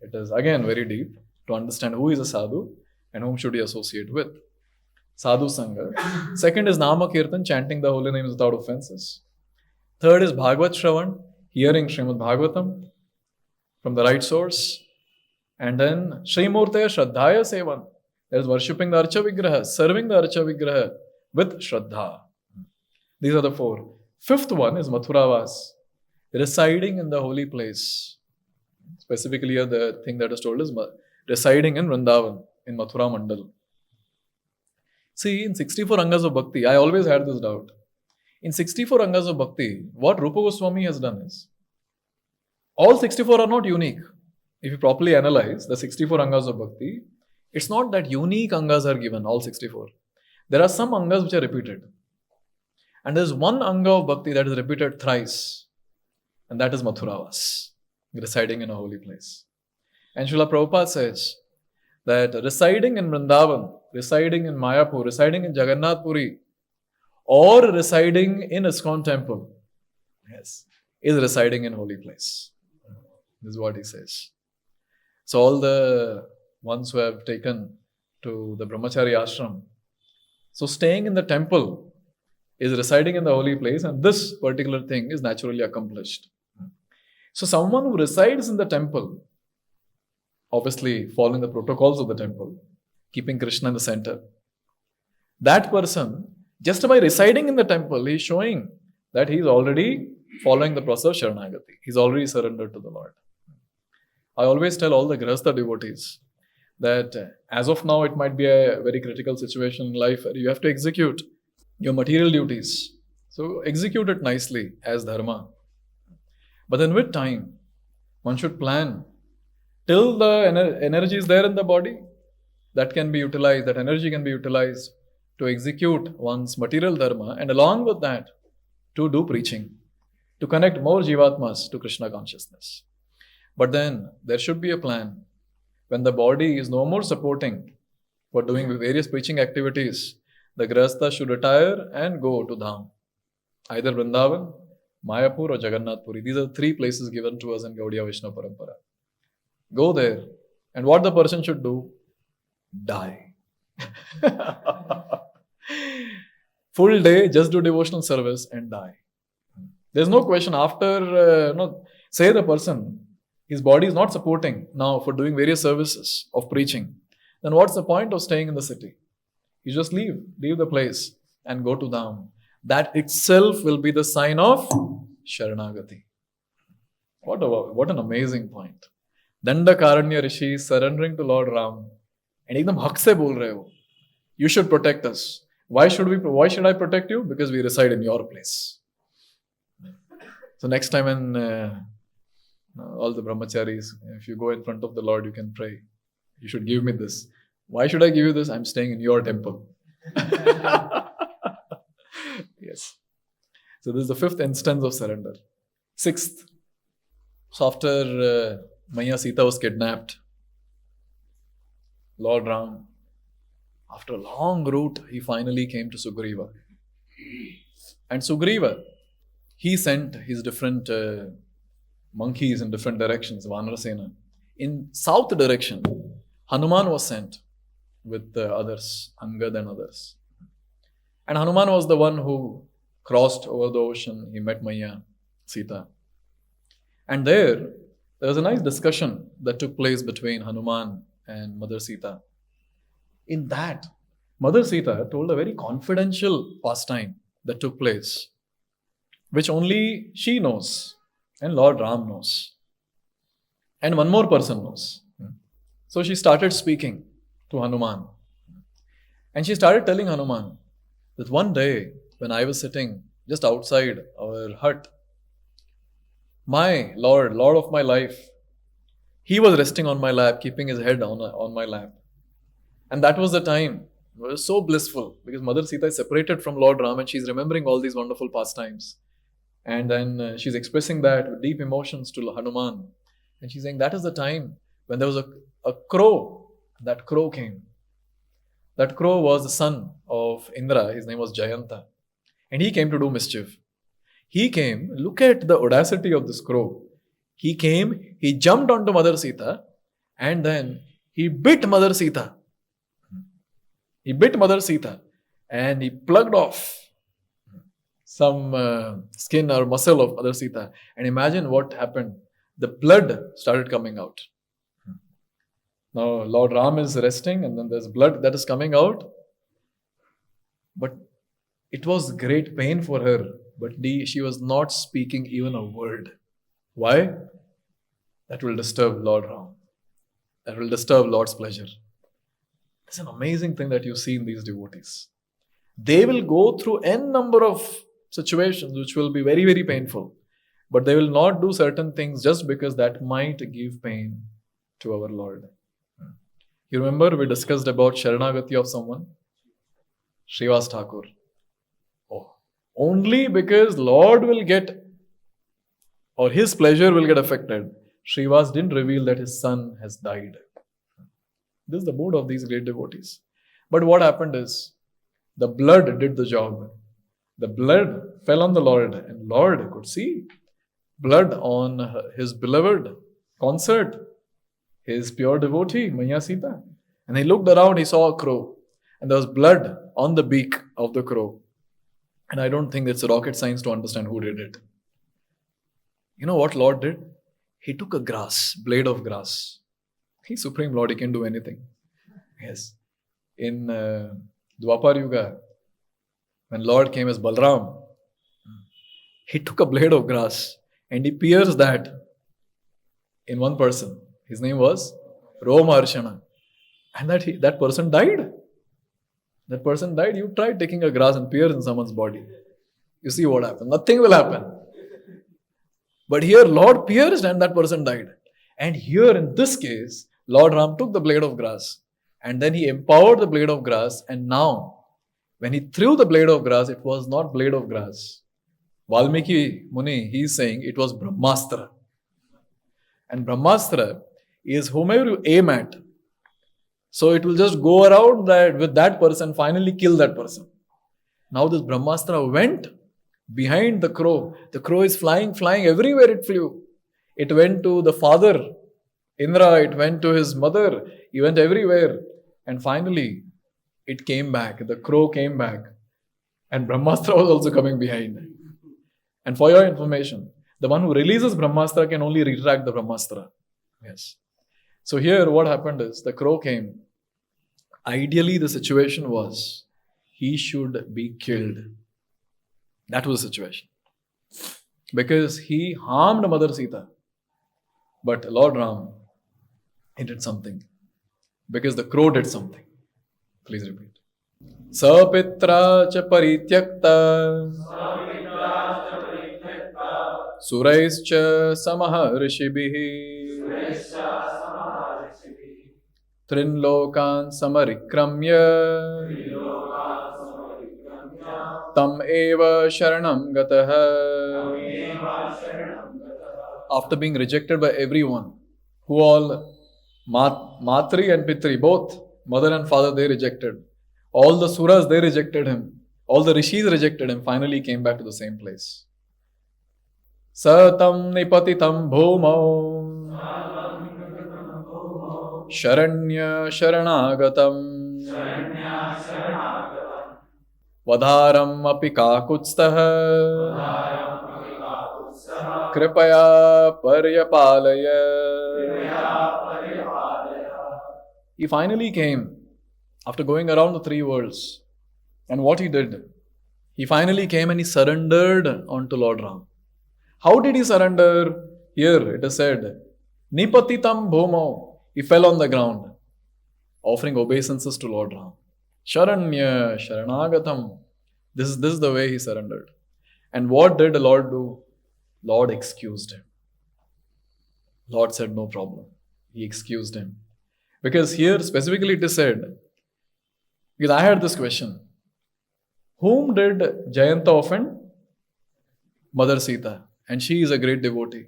It is again very deep to understand who is a sadhu and whom should he associate with. Sadhu Sangha. Second is Nama Kirtan, chanting the holy names without offenses. Third is Bhagavat Shravan, hearing Srimad Bhagavatam from the right source. And then Shri Murtaya Shraddhaya Sevan, that is worshipping the Archa Vigraha, serving the Archa Vigraha with Shraddha. These are the 4. Fifth one is Mathuravas, residing in the holy place. Specifically here the thing that is told is residing in Vrindavan, in Mathura Mandal. See, in 64 Angas of Bhakti, I always had this doubt. In 64 Angas of Bhakti, what Rupa Goswami has done is, all 64 are not unique. If you properly analyze the 64 Angas of Bhakti, it's not that unique Angas are given, all 64. There are some Angas which are repeated. And there is one Anga of Bhakti that is repeated thrice. And that is Mathuravas, residing in a holy place. And Srila Prabhupada says that residing in Vrindavan, residing in Mayapur, residing in Jagannath Puri, or residing in ISKCON temple, yes, is residing in holy place. This is what he says. So all the ones who have taken to the Brahmachari ashram, So staying in the temple is residing in the holy place, and this particular thing is naturally accomplished. So someone who resides in the temple, obviously following the protocols of the temple, keeping Krishna in the center, that person, just by residing in the temple, he is showing that he is already following the process of Sharanagati. He is already surrendered to the Lord. I always tell all the Grihastha devotees that as of now, it might be a very critical situation in life where you have to execute your material duties. So execute it nicely as dharma. But then with time, one should plan till the energy is there in the body, that can be utilized, that energy can be utilized to execute one's material dharma, and along with that, to do preaching, to connect more jivatmas to Krishna consciousness. But then there should be a plan. When the body is no more supporting for doing various preaching activities, the Grihastha should retire and go to Dham, either Vrindavan, Mayapur or Jagannath Puri. These are the three places given to us in Gaudiya Vaishnava Parampara. Go there, and what the person should do? Die. Full day, just do devotional service and die. There's no question after, say the person, his body is not supporting now for doing various services of preaching, then what's the point of staying in the city? You just leave the place and go to Dham. That itself will be the sign of Sharanagati. What an amazing point. Dandakaranya Rishi surrendering to Lord Ram and ekdam haq se bol rahe ho. You should protect us. Why should I protect you? Because we reside in your place. So next time when all the brahmacharis, if you go in front of the Lord, you can pray. You should give me this. Why should I give you this? I'm staying in your temple. Yes. So this is the fifth instance of surrender. Sixth. So after Maya Sita was kidnapped, Lord Ram, after a long route, he finally came to Sugriva. And Sugriva, he sent his different monkeys in different directions, Vanarasena. In south direction, Hanuman was sent with the others, Angad and others. And Hanuman was the one who crossed over the ocean. He met Maya Sita. And there was a nice discussion that took place between Hanuman and Mother Sita. In that, Mother Sita told a very confidential pastime that took place, which only she knows and Lord Ram knows. And one more person knows. So she started speaking to Hanuman. And she started telling Hanuman that one day when I was sitting just outside our hut, my Lord of my life, he was resting on my lap, keeping his head on my lap. And that was the time. It was so blissful because Mother Sita is separated from Lord Ram and she's remembering all these wonderful pastimes. And then she's expressing that with deep emotions to Hanuman. And she's saying that is the time when there was a crow. That crow came. That crow was the son of Indra. His name was Jayanta. And he came to do mischief. He came, look at the audacity of this crow. He came, he jumped onto Mother Sita and then he bit Mother Sita. He bit Mother Sita and he plugged off some skin or muscle of Mother Sita. And imagine what happened. The blood started coming out. Now Lord Ram is resting and then there's blood that is coming out. But it was great pain for her. But she was not speaking even a word. Why? That will disturb Lord Ram. That will disturb Lord's pleasure. It's an amazing thing that you see in these devotees. They will go through n number of situations which will be very, very painful. But they will not do certain things just because that might give pain to our Lord. You remember we discussed about Sharanagati of someone? Srivas Thakur. Oh, only because Lord will get, or his pleasure will get affected, Srivas didn't reveal that his son has died. This is the mood of these great devotees. But what happened is, the blood did the job. The blood fell on the Lord and Lord could see blood on his beloved consort, his pure devotee, Maya Sita. And he looked around, he saw a crow. and there was blood on the beak of the crow. And I don't think it's rocket science to understand who did it. You know what Lord did? He took a blade of grass. He's Supreme Lord, he can do anything. Yes. In Dwapar Yuga, when Lord came as Balram, he took a blade of grass and he pierced that in one person. His name was Romaharshana. And that person died. That person died. You tried taking a grass and pierce in someone's body. You see what happened. Nothing will happen. But here Lord pierced and that person died. And here in this case, Lord Ram took the blade of grass and then he empowered the blade of grass, and now when he threw the blade of grass, it was not blade of grass. Valmiki Muni, he is saying it was Brahmastra. And Brahmastra is whomever you aim at. So it will just go around that with that person, finally kill that person. Now this Brahmastra went behind the crow. The crow is flying everywhere it flew. It went to the father, Indra, it went to his mother, he went everywhere. And finally, it came back. The crow came back. And Brahmastra was also coming behind. And for your information, the one who releases Brahmastra can only retract the Brahmastra. Yes. So here what happened is, the crow came. Ideally, the situation was, he should be killed. That was the situation. Because he harmed Mother Sita. But Lord Ram, he did something. Because the crow did something. Please repeat. Sapitra cha parityakta suraischa samaha rishibhihi trinlokan samarikramya tam eva sharanam gataha. After being rejected by everyone, who all, Matri and Pitri, both, mother and father, they rejected. All the suras, they rejected him. All the rishis rejected him. Finally, he came back to the same place. Satam nipatitam bhumau Sharanya Sharanagatam Vadharam api kakutstah Kripaya Paryapalaya. He finally came after going around the three worlds. And what he did? He finally came and he surrendered unto Lord Ram. How did he surrender? Here it is said, Nipatitam bhumau. He fell on the ground, offering obeisances to Lord Ram. Sharanya Sharanagatam. This is the way he surrendered. And what did the Lord do? Lord excused him. Lord said, no problem. He excused him. Because here specifically it is said, because I had this question, whom did Jayanta offend? Mother Sita. And she is a great devotee.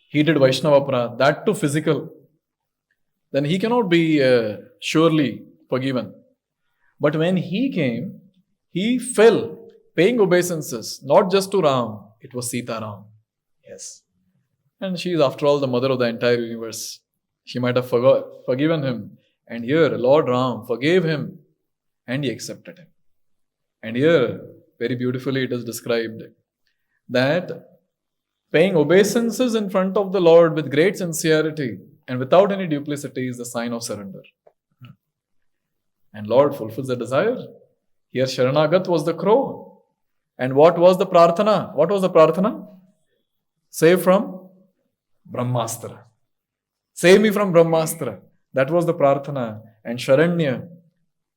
He did Vaishnava Aparadh, that too physical. Then he cannot be surely forgiven. But when he came, he fell, paying obeisances, not just to Ram, it was Sita Ram. Yes. And she is after all the mother of the entire universe. She might have forgiven him. And here, Lord Ram forgave him and he accepted him. And here, very beautifully it is described that paying obeisances in front of the Lord with great sincerity and without any duplicity is the sign of surrender. And Lord fulfills the desire. Here Sharanagat was the crow. And what was the prarthana? What was the prarthana? Save from Brahmastra. Save me from Brahmastra. That was the prarthana. And Sharanya,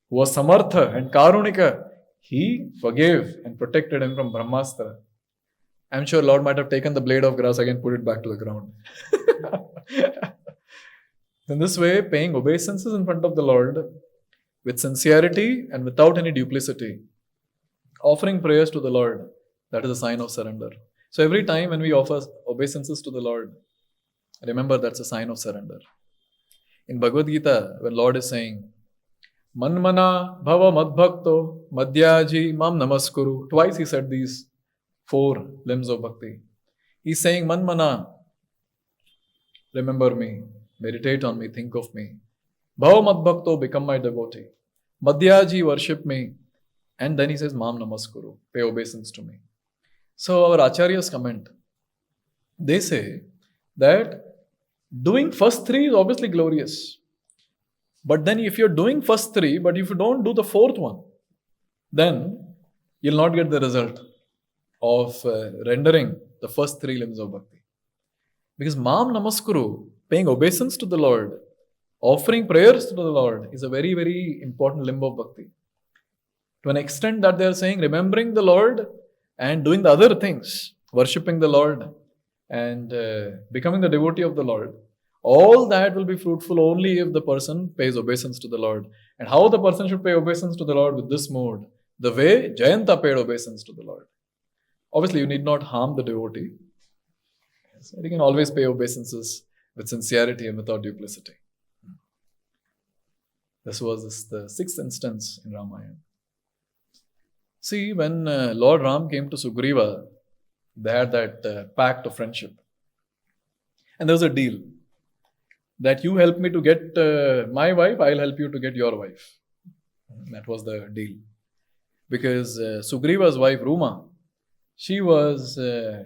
who was Samartha and Karunika, he forgave and protected him from Brahmastra. I'm sure Lord might have taken the blade of grass again, put it back to the ground. In this way, paying obeisances in front of the Lord with sincerity and without any duplicity, offering prayers to the Lord, that is a sign of surrender. So every time when we offer obeisances to the Lord, remember that's a sign of surrender. In Bhagavad Gita, when Lord is saying, Manmana bhava madbhakto madhyaji mam namaskuru. Twice he said these 4 limbs of bhakti. He's saying, Manmana, remember me, meditate on me, think of me. Bhava madbhakto, become my devotee. Madhyaji worship me. And then he says, Mam Namaskuru, pay obeisance to me. So our acharyas comment. They say that doing first three is obviously glorious. But then if you're doing first three, but if you don't do the fourth one, then you'll not get the result of rendering the first three limbs of bhakti. Because Mam Namaskuru, paying obeisance to the Lord, offering prayers to the Lord, is a very, very important limb of bhakti. To an extent that they are saying, remembering the Lord and doing the other things, worshipping the Lord and becoming the devotee of the Lord, all that will be fruitful only if the person pays obeisance to the Lord. And how the person should pay obeisance to the Lord with this mode? The way Jayanta paid obeisance to the Lord. Obviously, you need not harm the devotee. So you can always pay obeisances with sincerity and without duplicity. This was the sixth instance in Ramayana. See, when Lord Ram came to Sugriva, they had that pact of friendship. And there was a deal that you help me to get my wife, I'll help you to get your wife. That was the deal. Because Sugriva's wife, Ruma, she was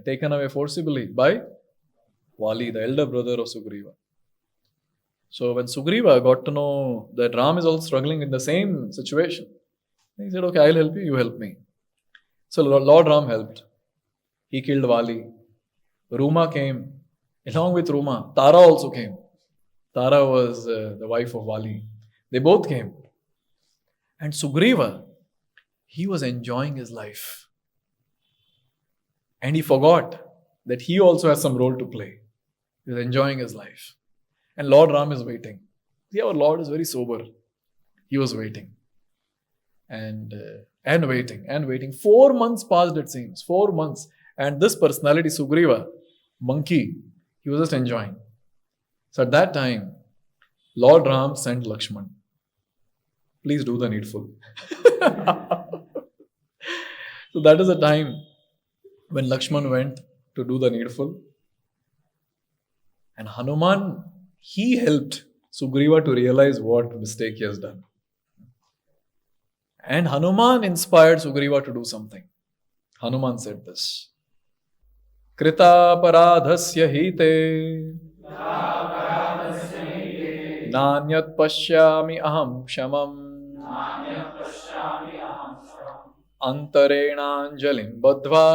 taken away forcibly by Vali, the elder brother of Sugriva. So when Sugriva got to know that Ram is also struggling in the same situation, he said, okay, I'll help you, you help me. So Lord Ram helped. He killed Vali. Ruma came. Along with Ruma, Tara also came. Tara was the wife of Vali. They both came. And Sugriva, he was enjoying his life. And he forgot that he also has some role to play. He was enjoying his life. And Lord Ram is waiting. See, our Lord is very sober. He was waiting. And waiting. 4 months passed, it seems. 4 months. And this personality, Sugriva, monkey, he was just enjoying. So at that time, Lord Ram sent Lakshman. Please do the needful. So that is the time when Lakshman went to do the needful. And Hanuman, he helped Sugriva to realize what mistake he has done. And Hanuman inspired Sugriva to do something. Hanuman said this. Krita paradhasya hite nanyat pashyami aham kshamam antarenanjalim badhva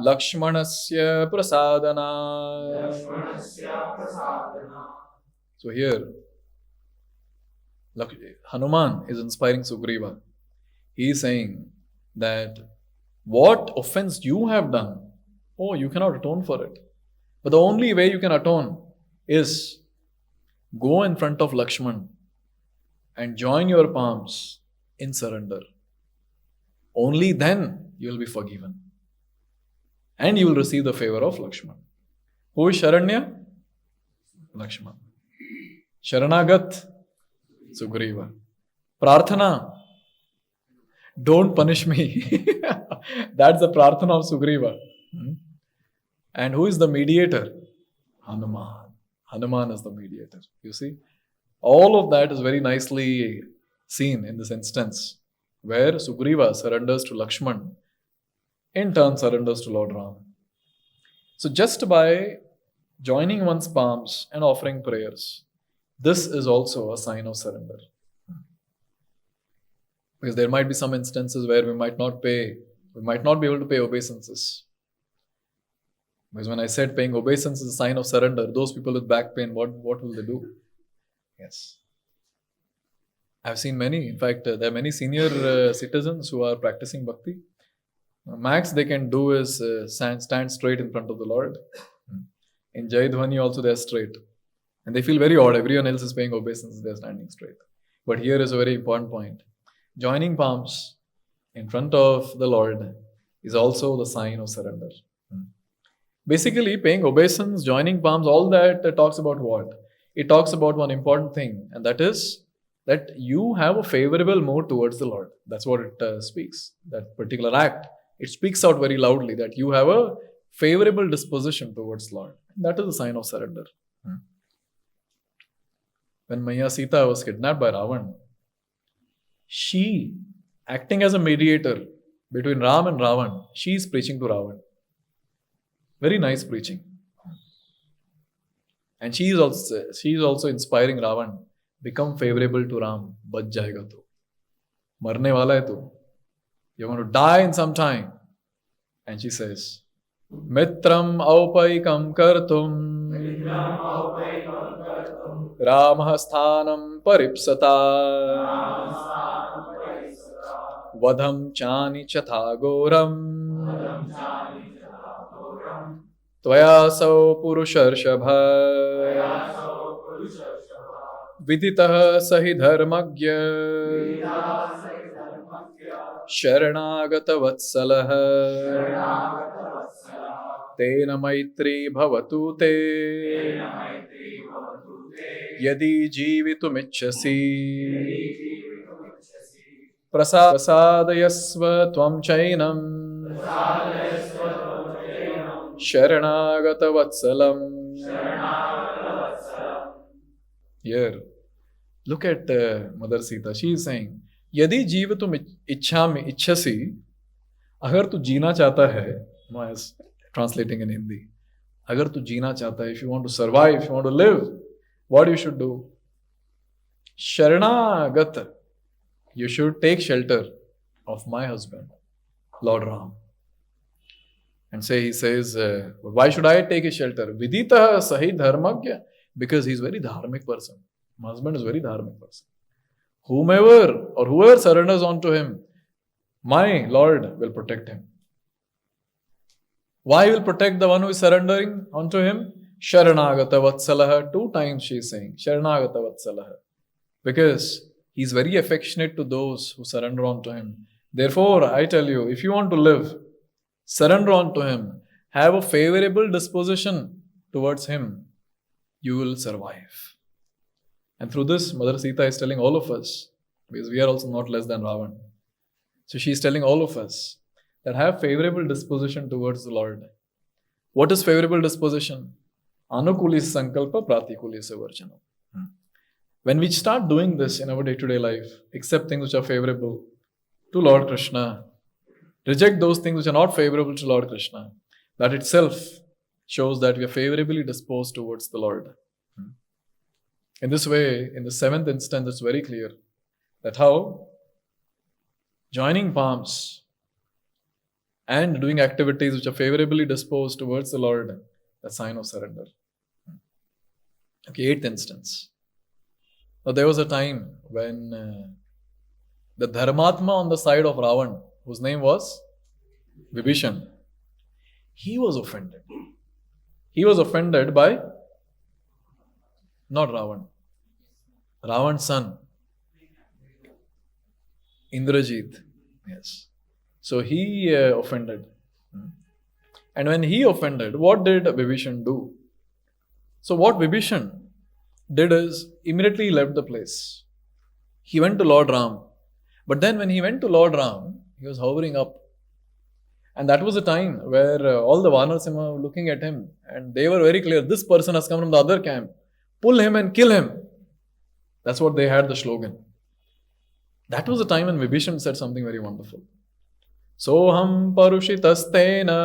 lakshmanasya prasadana. So here, Hanuman is inspiring Sugriva. He is saying that what offense you have done, you cannot atone for it. But the only way you can atone is go in front of Lakshman and join your palms in surrender. Only then you will be forgiven. And you will receive the favor of Lakshman. Who is Sharanya? Lakshman. Sharanagat? Sugriva. Prarthana? Don't punish me. That's the prarthana of Sugriva. And who is the mediator? Hanuman. Hanuman is the mediator. You see? All of that is very nicely seen in this instance where Sugriva surrenders to Lakshman, in turn surrenders to Lord Ram. So just by joining one's palms and offering prayers, this is also a sign of surrender. Because there might be some instances where we might not be able to pay obeisances. Because when I said paying obeisance is a sign of surrender, those people with back pain, what will they do? Yes. I've seen many. In fact, there are many senior citizens who are practicing bhakti. Max they can do is stand straight in front of the Lord. In Jaidhvani also they are straight. And they feel very odd. Everyone else is paying obeisance, they are standing straight. But here is a very important point. Joining palms in front of the Lord is also the sign of surrender. Basically, paying obeisance, joining palms, all that talks about what? It talks about one important thing, and that is that you have a favorable mood towards the Lord. That's what it speaks. That particular act, it speaks out very loudly that you have a favorable disposition towards Lord. That is a sign of surrender. when Maya Sita was kidnapped by Ravan, she, acting as a mediator between Ram and Ravan, she is preaching to Ravan. Very nice preaching. And she is also inspiring Ravan, become favorable to Ram, bach jayega tu. Marne wala hai tu. You're going to die in some time. And she says, Mitram aupaikam kartum Ramah sthanam paripsata Vadham chani chatha goram Tvayasau purusharshabha Viditah sahi dharmagya Sharanagata vatsalah Tena maitri bhavatu te Yadi jivitum ichchasi Prasadayasva tvam chainam Sharanagata vatsalam. Here, look at Mother Sita. She is saying, Yadi jivatum ichchasi, agar tu jeena chahta hai, no, as translating in Hindi, agar tu jeena chahta hai, if you want to survive, if you want to live, what you should do? Sharanagata. You should take shelter of my husband, Lord Ram. And he says, why should I take his shelter? Vidita sahi dharmagya. Because he is very dharmic person. My husband is very dharmic person. Whoever surrenders unto him, my Lord will protect him. Why will protect the one who is surrendering unto him? Sharanagata vatsalah. 2 times she is saying, Sharanagata vatsalah. Because he is very affectionate to those who surrender unto him. Therefore, I tell you, if you want to live, surrender unto him, have a favorable disposition towards him, you will survive. And through this, Mother Sita is telling all of us, because we are also not less than Ravan. So she is telling all of us that have favorable disposition towards the Lord. What is favorable disposition? Anukulis sankalpa pratikulis varjanam. When we start doing this in our day-to-day life, accept things which are favorable to Lord Krishna, reject those things which are not favorable to Lord Krishna, that itself shows that we are favorably disposed towards the Lord. In this way, in the 7th instance, it's very clear that how joining palms and doing activities which are favorably disposed towards the Lord, the sign of surrender. Okay, 8th instance. Now, there was a time when the Dharmatma on the side of Ravan, whose name was Vibhishan, he was offended. He was offended by not Ravan, Ravan's son, Indrajit. Yes. So he offended. And when he offended, what did Vibhishan do? So what Vibhishan did is, immediately he left the place. He went to Lord Ram. But then when he went to Lord Ram, he was hovering up. And that was a time where all the Vanarsimha were looking at him. And they were very clear, this person has come from the other camp. Pull him and kill him. That's what they had the slogan. That was the time when Vibhishan said something very wonderful. Soham parushitastena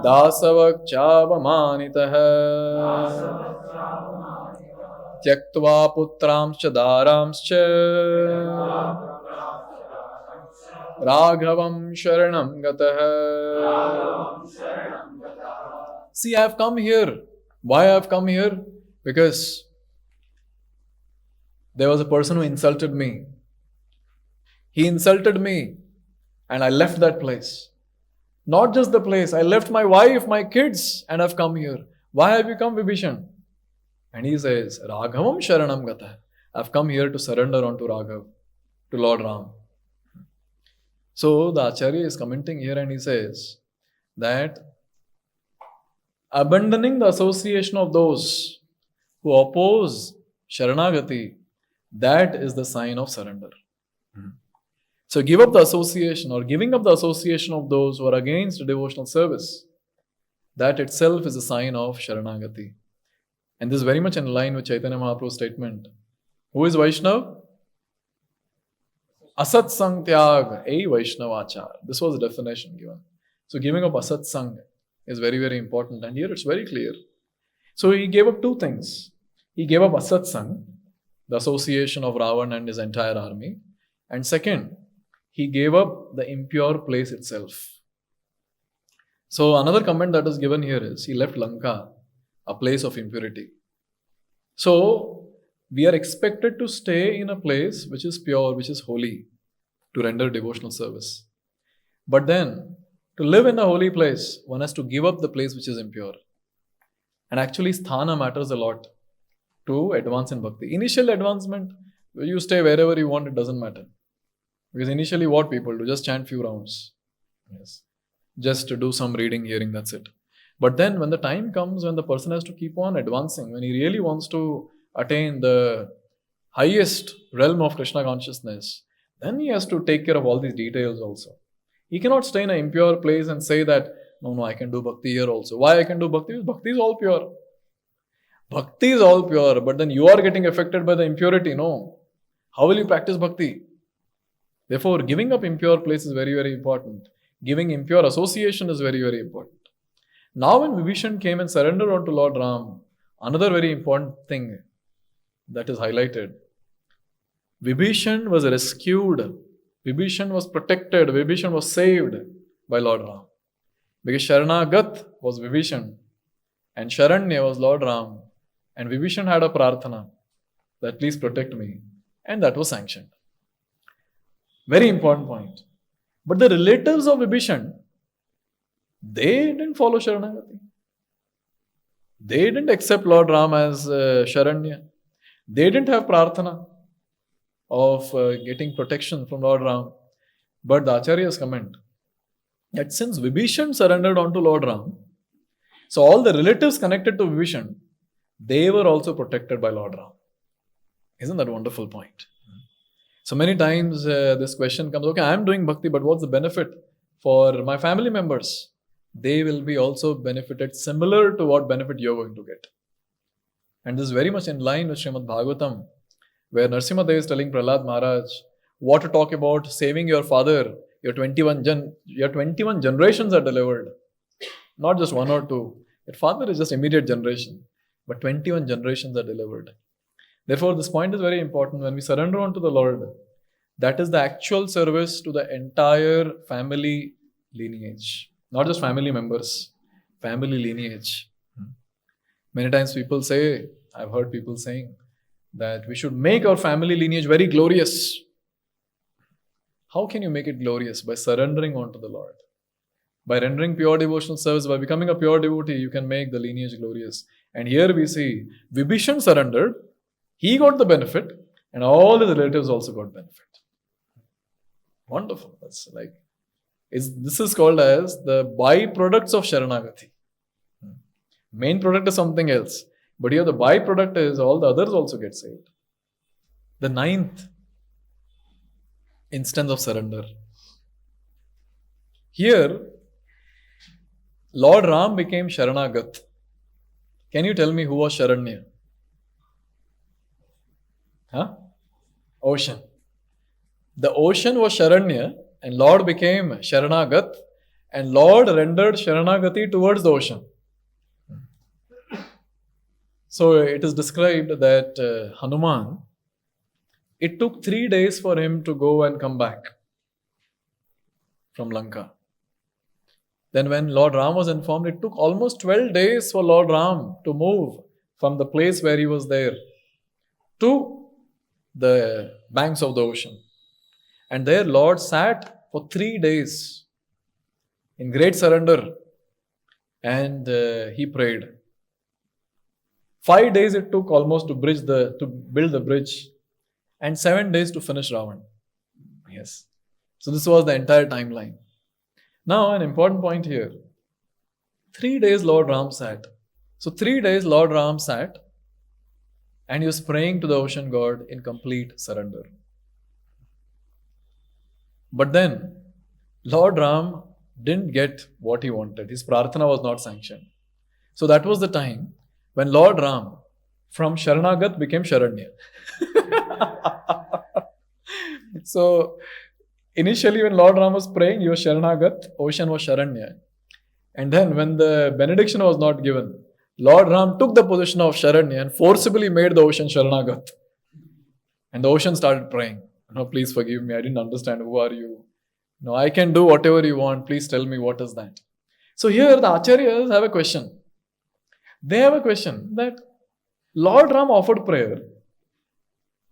dasavak chavamanitah tyaktva putramscha daramscha raghavam sharanam gatah. See, I have come here. Why I have come here? Because there was a person who insulted me. He insulted me and I left that place. Not just the place, I left my wife, my kids, and I've come here. Why have you come, Vibhishan? And he says, Raghavam Sharanam Gata. I've come here to surrender unto Raghav, to Lord Ram. So the Acharya is commenting here and he says that abandoning the association of those who oppose Sharanagati, that is the sign of surrender. So give up the association or giving up the association of those who are against devotional service. That itself is a sign of Sharanagati. And this is very much in line with Chaitanya Mahaprabhu's statement. Who is Vaishnav? Asat Sang Tyag, a Vaishnavachar. This was the definition given. So giving up Asat Sang is very, very important. And here it's very clear. So he gave up two things. He gave up Asat Sang, the association of Ravan and his entire army. And second, he gave up the impure place itself. So another comment that is given here is, he left Lanka, a place of impurity. So we are expected to stay in a place which is pure, which is holy, to render devotional service. But then, to live in a holy place, one has to give up the place which is impure. And actually, sthana matters a lot to advance in bhakti. Initial advancement, you stay wherever you want, it doesn't matter. Because initially what people do, just chant few rounds. Yes. Just to do some reading, hearing, that's it. But then when the time comes when the person has to keep on advancing, when he really wants to attain the highest realm of Krishna consciousness, then he has to take care of all these details also. He cannot stay in an impure place and say that, no, I can do bhakti here also. Why I can do bhakti? Bhakti is all pure. Bhakti is all pure, but then you are getting affected by the impurity. No. How will you practice bhakti? Therefore, giving up impure place is very, very important. Giving impure association is very, very important. Now when Vibhishan came and surrendered unto Lord Ram, another very important thing that is highlighted. Vibhishan was rescued. Vibhishan was protected. Vibhishan was saved by Lord Ram. Because Sharanagat was Vibhishan and Sharanya was Lord Ram. And Vibhishan had a prarthana that please protect me. And that was sanctioned. Very important point. But the relatives of Vibhishan, they didn't follow Sharanagati. They didn't accept Lord Ram as Sharanya. They didn't have prarthana of getting protection from Lord Ram. But the Acharyas comment that since Vibhishan surrendered unto Lord Ram, so all the relatives connected to Vibhishan, they were also protected by Lord Ram. Isn't that a wonderful point? So many times this question comes, okay, I am doing bhakti, but what's the benefit for my family members? They will be also benefited similar to what benefit you're going to get. And this is very much in line with Srimad Bhagavatam, where Narasimha Dev is telling Prahlad Maharaj what to talk about saving your father. Your 21 generations are delivered. Not just one or two. Your father is just immediate generation. But 21 generations are delivered. Therefore, this point is very important. When we surrender unto the Lord, that is the actual service to the entire family lineage. Not just family members, family lineage. Many times people say, I've heard people saying, that we should make our family lineage very glorious. How can you make it glorious? By surrendering unto the Lord. By rendering pure devotional service, by becoming a pure devotee, you can make the lineage glorious. And here we see, Vibhishan surrendered, he got the benefit, and all his relatives also got benefit. Wonderful. That's like, this is called as the byproducts of Sharanagati. Main product is something else. But here the byproduct is all the others also get saved. The 9th instance of surrender. Here, Lord Ram became Sharanagat. Can you tell me who was Sharanya? Ocean. The ocean was Sharanya and Lord became Sharanagat and Lord rendered Sharanagati towards the ocean. So it is described that Hanuman, it took 3 days for him to go and come back from Lanka. Then when Lord Ram was informed, it took almost 12 days for Lord Ram to move from the place where he was there to the banks of the ocean. And there Lord sat for 3 days in great surrender and he prayed. 5 days it took almost to build the bridge and 7 days to finish Ravan. Yes. So this was the entire timeline. Now an important point here. 3 days Lord Ram sat. So 3 days Lord Ram sat and he was praying to the ocean god in complete surrender. But then Lord Ram didn't get what he wanted. His prarthana was not sanctioned. So that was the time when Lord Ram From Sharanagat became Sharanya. So, initially when Lord Ram was praying, he was Sharanagat, ocean was Sharanya. And then when the benediction was not given, Lord Ram took the position of Sharanya and forcibly made the ocean Sharanagat. And the ocean started praying, please forgive me, I didn't understand, who are you? No, I can do whatever you want, please tell me what is that. So here the Acharyas have a question. They have a question that Lord Ram offered prayer.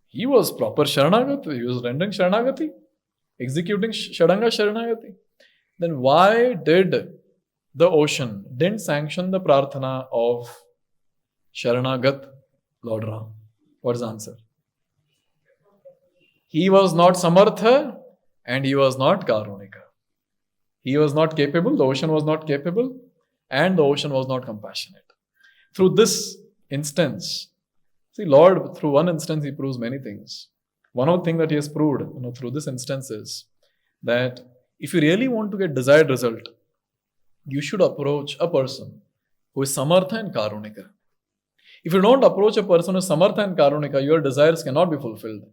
He was proper Sharanagati, he was rendering Sharanagati, executing Shadanga Sharanagati. Then why did the ocean didn't sanction the prarthana of Sharanagat Lord Ram? What is the answer? He was not Samartha and he was not Karunika. He was not capable, the ocean was not capable, and the ocean was not compassionate. Through this instance, see, Lord, through one instance, he proves many things. One of the things that he has proved through this instance is that if you really want to get desired result, you should approach a person who is Samartha and Karunika. If you don't approach a person who is Samartha and Karunika, your desires cannot be fulfilled.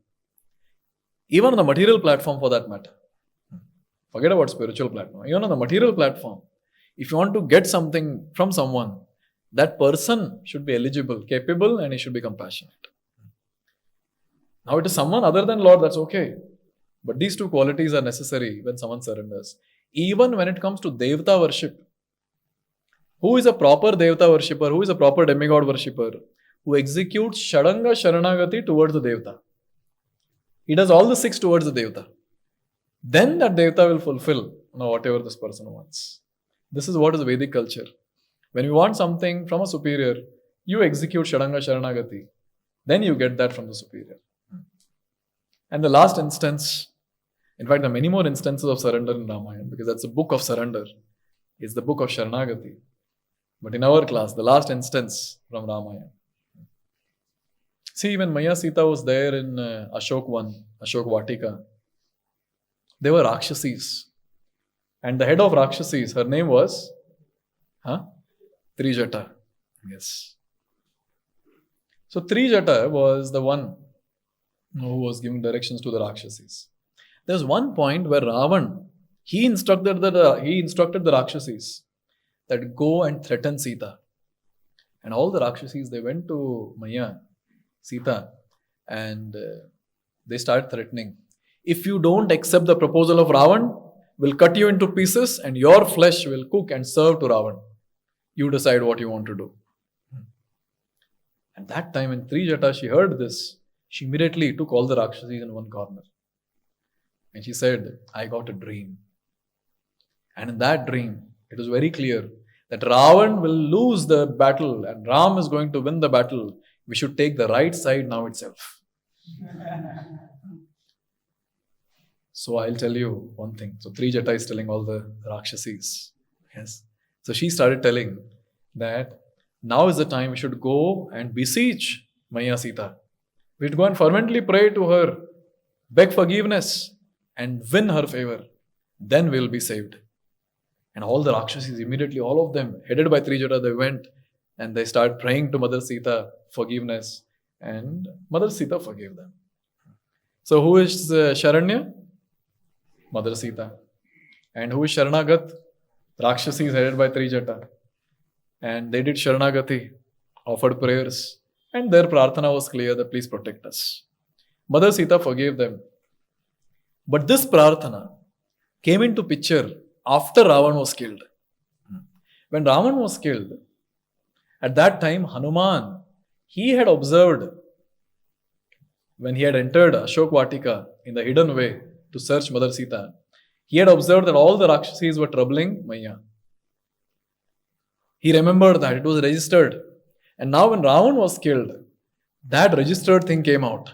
Even on the material platform for that matter. Forget about spiritual platform. Even on the material platform, if you want to get something from someone, that person should be eligible, capable, and he should be compassionate. Now it is someone other than Lord, that's okay. But these two qualities are necessary when someone surrenders. Even when it comes to Devata worship, who is a proper Devata worshipper, who is a proper demigod worshipper, who executes Shadanga Sharanagati towards the Devata. He does all the 6 towards the Devata. Then that Devata will fulfill whatever this person wants. This is what is Vedic culture. When you want something from a superior, you execute Shadanga Sharanagati. Then you get that from the superior. And the last instance, in fact, there are many more instances of surrender in Ramayana, because that's a book of surrender. It's the book of Sharanagati. But in our class, the last instance from Ramayana. See, when Maya Sita was there in Ashok Vatika, they were Rakshasis. And the head of Rakshasis, her name was Trijata. Yes. So Trijata was the one who was giving directions to the Rakshasis. There's one point where Ravan, he instructed the Rakshasis that go and threaten Sita. And all the Rakshasis, they went to Maya Sita and they started threatening. If you don't accept the proposal of Ravan, we'll cut you into pieces and your flesh will cook and serve to Ravan. You decide what you want to do. And that time when Trijata, she heard this, she immediately took all the Rakshasis in one corner. And she said, I got a dream. And in that dream, it was very clear that Ravan will lose the battle and Ram is going to win the battle. We should take the right side now itself. So I'll tell you one thing. So Trijata is telling all the Rakshasis. Yes. So she started telling that now is the time we should go and beseech Maya Sita. We should go and fervently pray to her, beg forgiveness and win her favor. Then we'll be saved. And all the Rakshasis immediately, all of them, headed by Trijata, they went and they started praying to Mother Sita forgiveness. And Mother Sita forgave them. So who is Sharanya? Mother Sita. And who is Sharanagat? Rakshasis headed by Trijata. And they did Sharanagati, offered prayers. And their prarthana was clear that please protect us. Mother Sita forgave them. But this prarthana came into picture after Ravan was killed. When Ravan was killed, at that time Hanuman, he had observed when he had entered Ashok Vatika in the hidden way to search Mother Sita, he had observed that all the Rakshasis were troubling Maya. He remembered that it was registered. And now when Ravan was killed, that registered thing came out.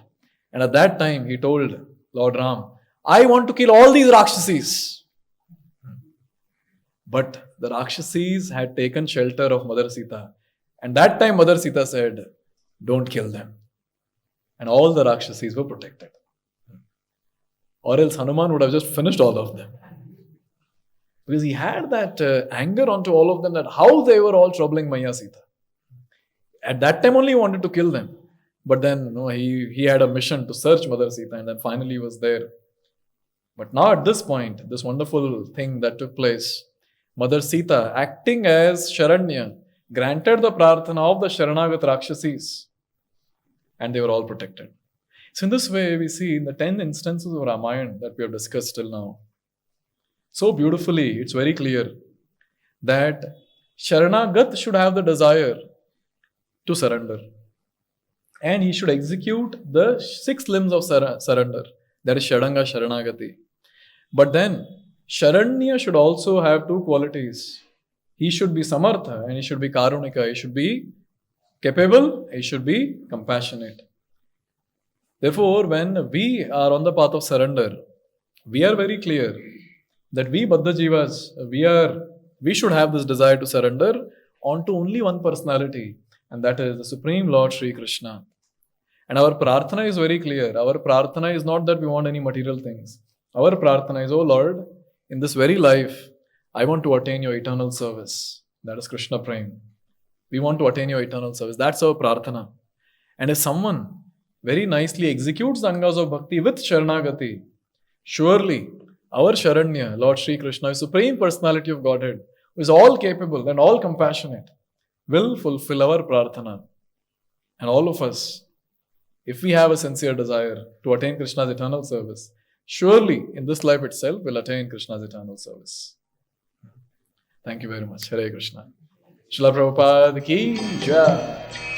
And at that time he told Lord Ram, I want to kill all these Rakshasis. But the Rakshasis had taken shelter of Mother Sita. And that time Mother Sita said, don't kill them. And all the Rakshasis were protected. Or else Hanuman would have just finished all of them. Because he had that anger onto all of them, that how they were all troubling Maya Sita. At that time only he wanted to kill them. But then he had a mission to search Mother Sita, and then finally he was there. But now at this point, this wonderful thing that took place, Mother Sita, acting as Sharanya, granted the prarthana of the Sharanagat Rakshasis, and they were all protected. So in this way, we see in the 10 instances of Ramayana that we have discussed till now, so beautifully, it's very clear that Sharanagat should have the desire to surrender. And he should execute the 6 limbs of surrender. That is Sharanga Sharanagati. But then, Sharanya should also have 2 qualities. He should be Samartha and he should be Karunika. He should be capable, he should be compassionate. Therefore, when we are on the path of surrender, we are very clear that we Baddha Jivas, we should have this desire to surrender onto only one personality, and that is the Supreme Lord Sri Krishna. And our prarthana is very clear. Our prarthana is not that we want any material things. Our prarthana is, oh Lord, in this very life, I want to attain your eternal service. That is Krishna Prem. We want to attain your eternal service. That's our prarthana. And if someone very nicely executes the angas of bhakti with Sharanagati, surely our Sharanya, Lord Sri Krishna, Supreme Personality of Godhead, who is all capable and all compassionate, will fulfill our prarthana. And all of us, if we have a sincere desire to attain Krishna's eternal service, surely in this life itself will attain Krishna's eternal service. Thank you very much. Hare Krishna. Srila Prabhupada ki jai.